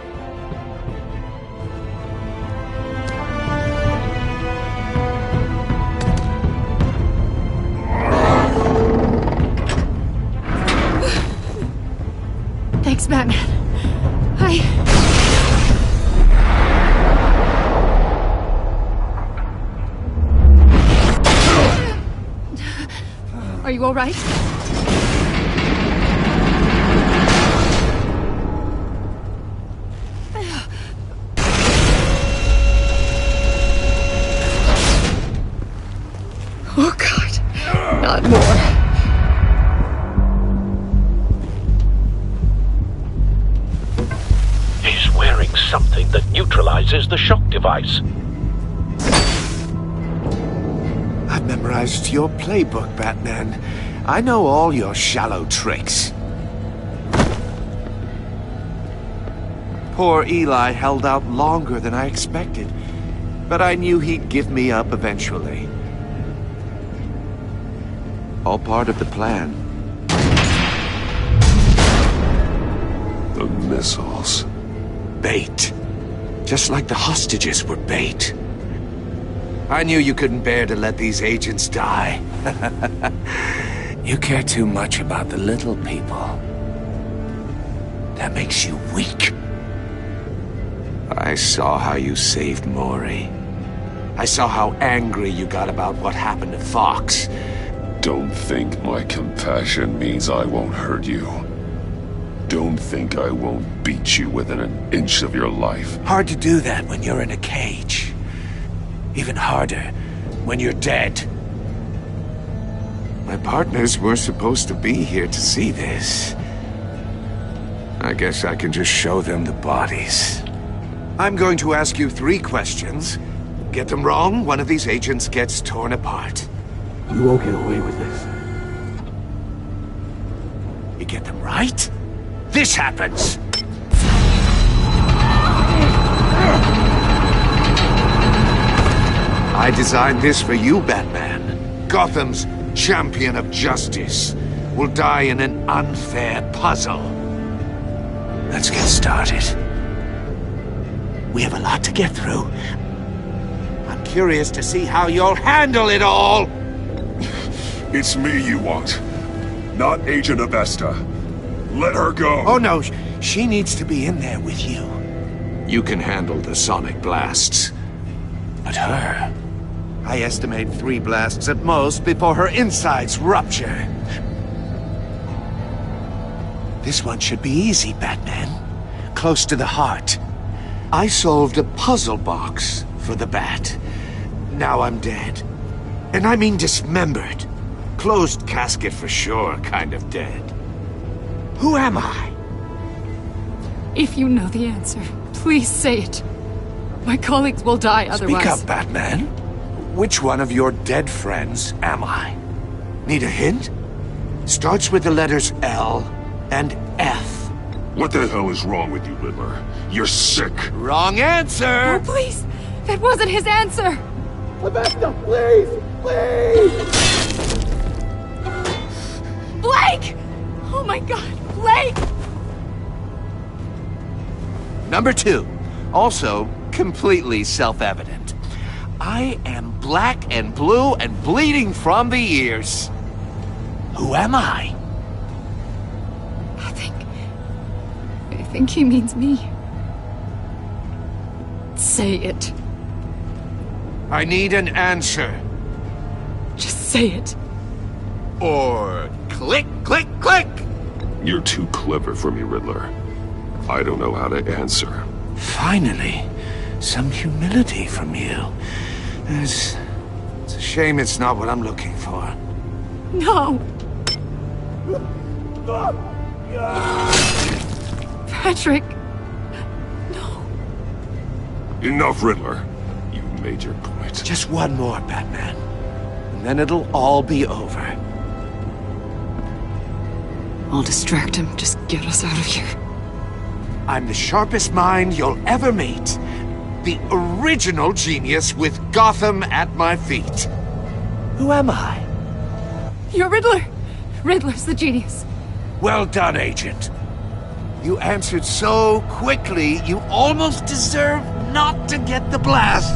Thanks, Batman. Are you all right? Oh, God. Not more. He's wearing something that neutralizes the shock device. I've memorized your playbook, Batman. I know all your shallow tricks. Poor Eli held out longer than I expected, but I knew he'd give me up eventually. All part of the plan. The missiles. Bait. Just like the hostages were bait. I knew you couldn't bear to let these agents die. You care too much about the little people. That makes you weak. I saw how you saved Mori. I saw how angry you got about what happened to Fox. Don't think my compassion means I won't hurt you. Don't think I won't beat you within an inch of your life. Hard to do that when you're in a cage. Even harder when you're dead. My partners were supposed to be here to see this. I guess I can just show them the bodies. I'm going to ask you 3 questions. Get them wrong, one of these agents gets torn apart. You won't get away with this. You get them right, this happens! I designed this for you, Batman. Gotham's champion of justice will die in an unfair puzzle. Let's get started. We have a lot to get through. I'm curious to see how you'll handle it all. It's me you want, not Agent Avesta. Let her go. Oh no, she needs to be in there with you. You can handle the sonic blasts. But her... I estimate 3 blasts at most before her insides rupture. This one should be easy, Batman. Close to the heart. I solved a puzzle box for the Bat. Now I'm dead. And I mean dismembered. Closed casket for sure, kind of dead. Who am I? If you know the answer, please say it. My colleagues will die otherwise. Speak up, Batman. Which one of your dead friends am I? Need a hint? Starts with the letters L and F. What the hell is wrong with you, Riddler? You're sick. Wrong answer! Oh, please! That wasn't his answer! Avesta, please! Please! Blake! Oh my God, Blake! Number 2. Also completely self-evident. I am black and blue and bleeding from the ears. Who am I? I think he means me. Say it. I need an answer. Just say it. Or click, click, click! You're too clever for me, Riddler. I don't know how to answer. Finally, some humility from you. It's a shame it's not what I'm looking for. No! Patrick! No. Enough, Riddler. You've made your point. Just one more, Batman. And then it'll all be over. I'll distract him. Just get us out of here. I'm the sharpest mind you'll ever meet. The original genius with Gotham at my feet. Who am I? You're Riddler! Riddler's the genius. Well done, Agent. You answered so quickly, you almost deserve not to get the blast.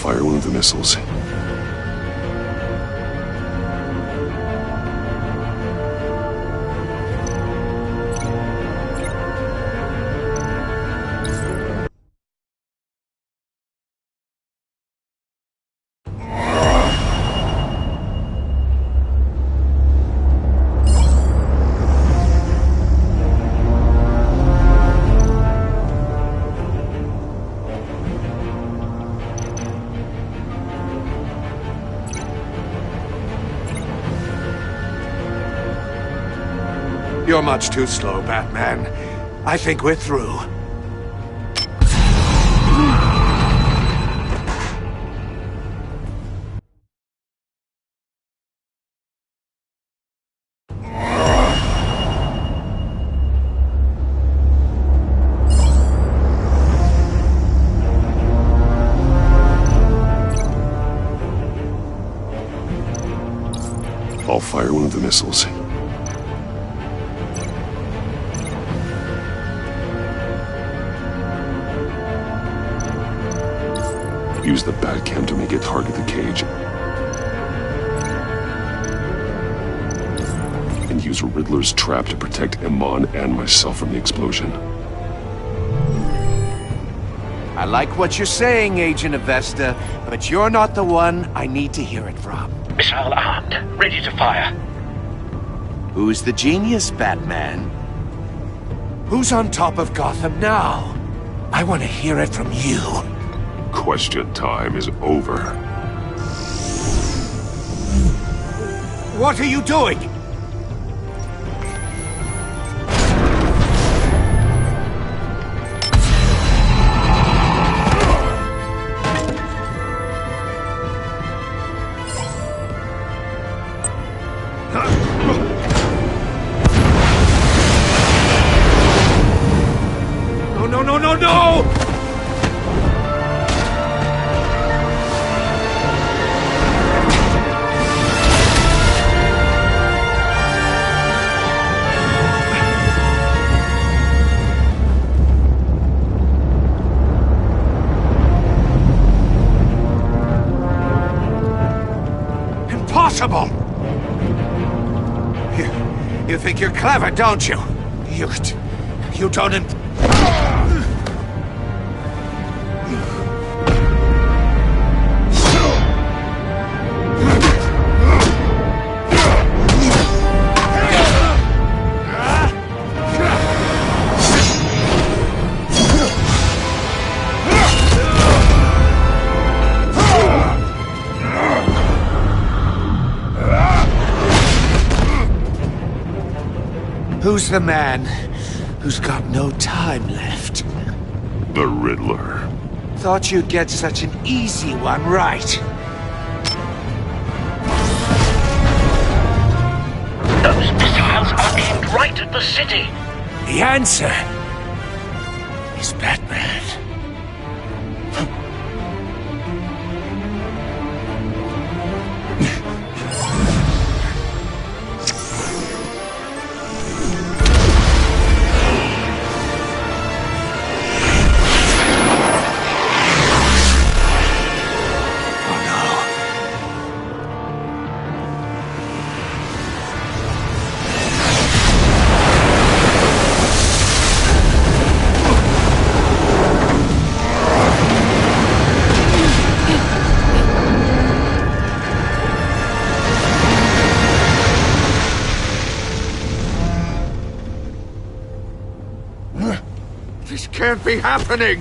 fire one of the missiles. You're much too slow, Batman. I think we're through. I'll fire one of the missiles. Use the Batcam to make it target the cage. And use Riddler's trap to protect Iman and myself from the explosion. I like what you're saying, Agent Avesta, but you're not the one I need to hear it from. Missile armed, ready to fire. Who's the genius, Batman? Who's on top of Gotham now? I want to hear it from you. Question time is over. What are you doing? No! Impossible! You think you're clever, don't you? You don't... Who's the man who's got no time left? The Riddler. Thought you'd get such an easy one right. Those missiles are aimed right at the city. The answer is Batman. This can't be happening!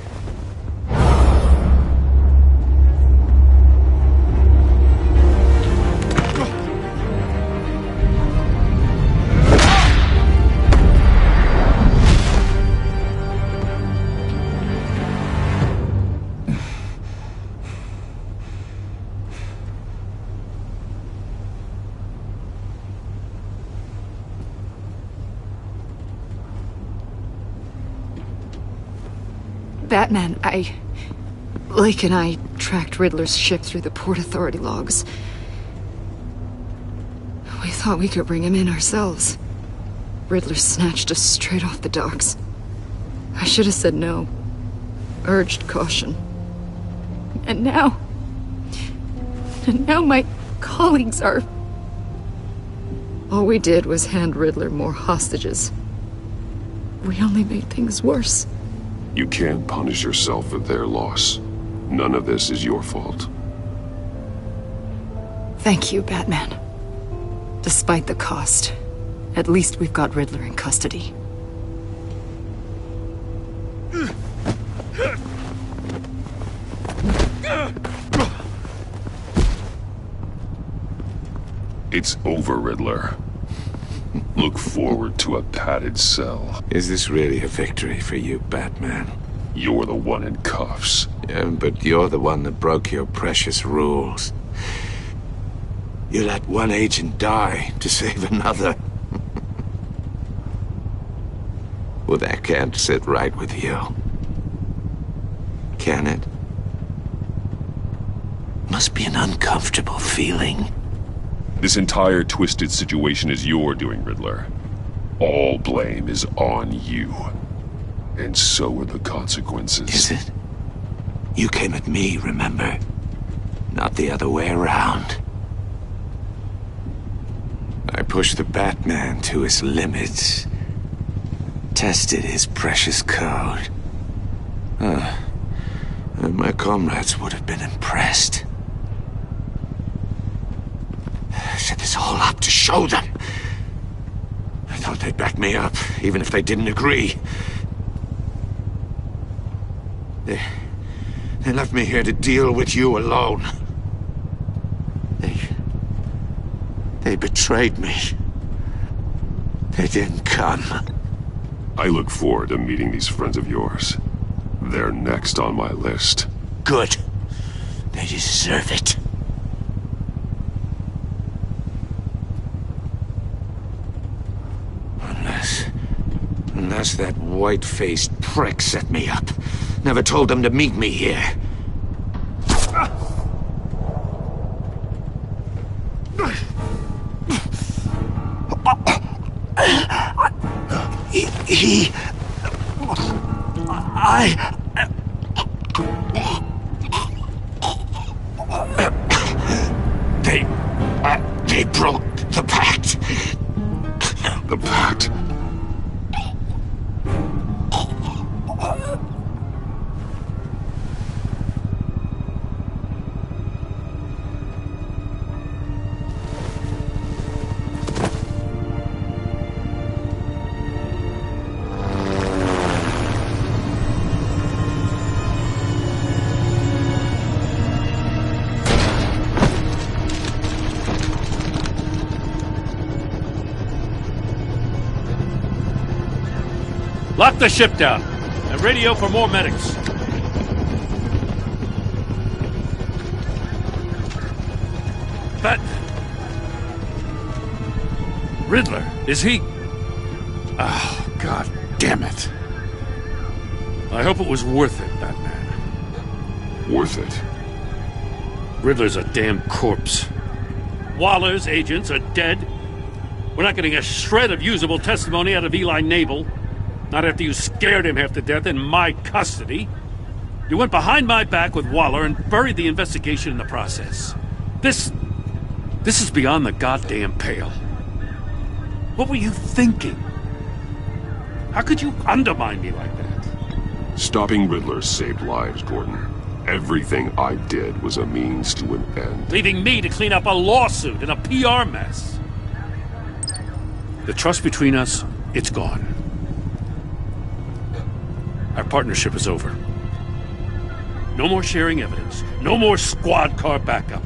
Batman, Lake and I tracked Riddler's ship through the Port Authority logs. We thought we could bring him in ourselves. Riddler snatched us straight off the docks. I should have said no. Urged caution. And now, And now my colleagues are... All we did was hand Riddler more hostages. We only made things worse. You can't punish yourself for their loss. None of this is your fault. Thank you, Batman. Despite the cost, at least we've got Riddler in custody. It's over, Riddler. Look forward to a padded cell. Is this really a victory for you, Batman? You're the one in cuffs. Yeah, but you're the one that broke your precious rules. You let one agent die to save another. Well, that can't sit right with you. Can it? Must be an uncomfortable feeling. This entire twisted situation is your doing, Riddler. All blame is on you. And so are the consequences. Is it? You came at me, remember? Not the other way around. I pushed the Batman to his limits. Tested his precious code. And my comrades would have been impressed. Set this all up to show them. I thought they'd back me up, even if they didn't agree. They left me here to deal with you alone. They betrayed me. They didn't come. I look forward to meeting these friends of yours. They're next on my list. Good. They deserve it. Unless that white-faced prick set me up. Never told them to meet me here. They broke the pact. The pact? Lock the ship down and radio for more medics. Riddler, is he... Oh, God damn it. I hope it was worth it, Batman. Worth it? Riddler's a damn corpse. Waller's agents are dead. We're not getting a shred of usable testimony out of Eli Nabel. Not after you scared him half to death in my custody. You went behind my back with Waller and buried the investigation in the process. This is beyond the goddamn pale. What were you thinking? How could you undermine me like that? Stopping Riddler saved lives, Gordon. Everything I did was a means to an end. Leaving me to clean up a lawsuit and a PR mess. The trust between us, it's gone. Our partnership is over. No more sharing evidence. No more squad car backup.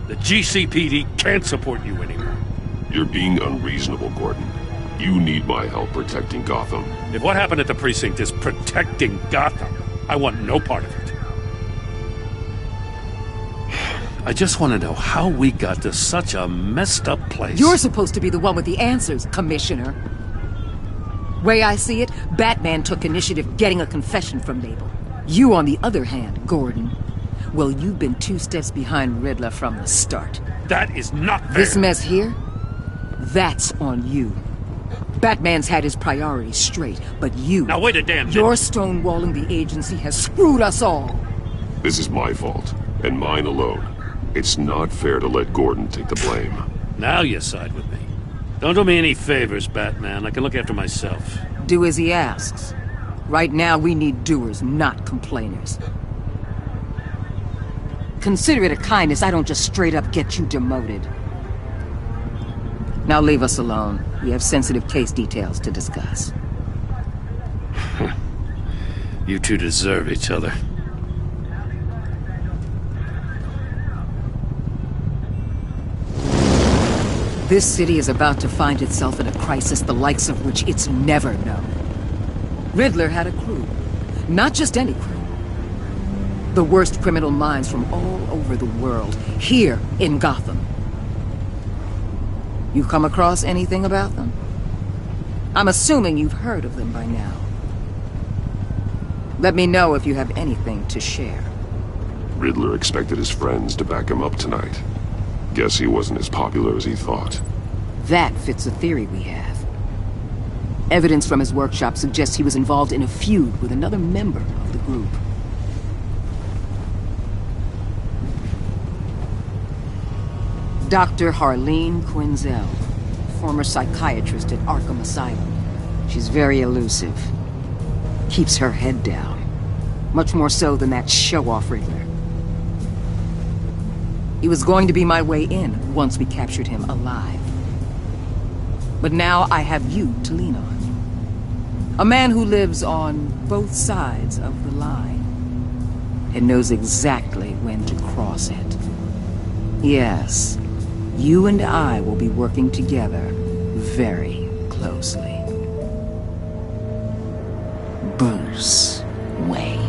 The GCPD can't support you anymore. You're being unreasonable, Gordon. You need my help protecting Gotham. If what happened at the precinct is protecting Gotham, I want no part of it. I just want to know how we got to such a messed up place. You're supposed to be the one with the answers, Commissioner. Way I see it, Batman took initiative getting a confession from Nabel. You, on the other hand, Gordon, well, you've been 2 steps behind Riddler from the start. That is not fair. This mess here, that's on you. Batman's had his priorities straight, but you... Now wait a damn minute. Your stonewalling the agency has screwed us all. This is my fault, and mine alone. It's not fair to let Gordon take the blame. Now you side with me. Don't do me any favors, Batman. I can look after myself. Do as he asks. Right now, we need doers, not complainers. Consider it a kindness I don't just straight up get you demoted. Now leave us alone. We have sensitive case details to discuss. You two deserve each other. This city is about to find itself in a crisis the likes of which it's never known. Riddler had a crew. Not just any crew. The worst criminal minds from all over the world, here in Gotham. You come across anything about them? I'm assuming you've heard of them by now. Let me know if you have anything to share. Riddler expected his friends to back him up tonight. Guess he wasn't as popular as he thought. That fits a theory we have. Evidence from his workshop suggests he was involved in a feud with another member of the group. Dr. Harleen Quinzel, former psychiatrist at Arkham Asylum. She's very elusive. Keeps her head down. Much more so than that show-off Riddler. He was going to be my way in once we captured him alive. But now I have you to lean on. A man who lives on both sides of the line and knows exactly when to cross it. Yes, you and I will be working together very closely. Bruce Wayne.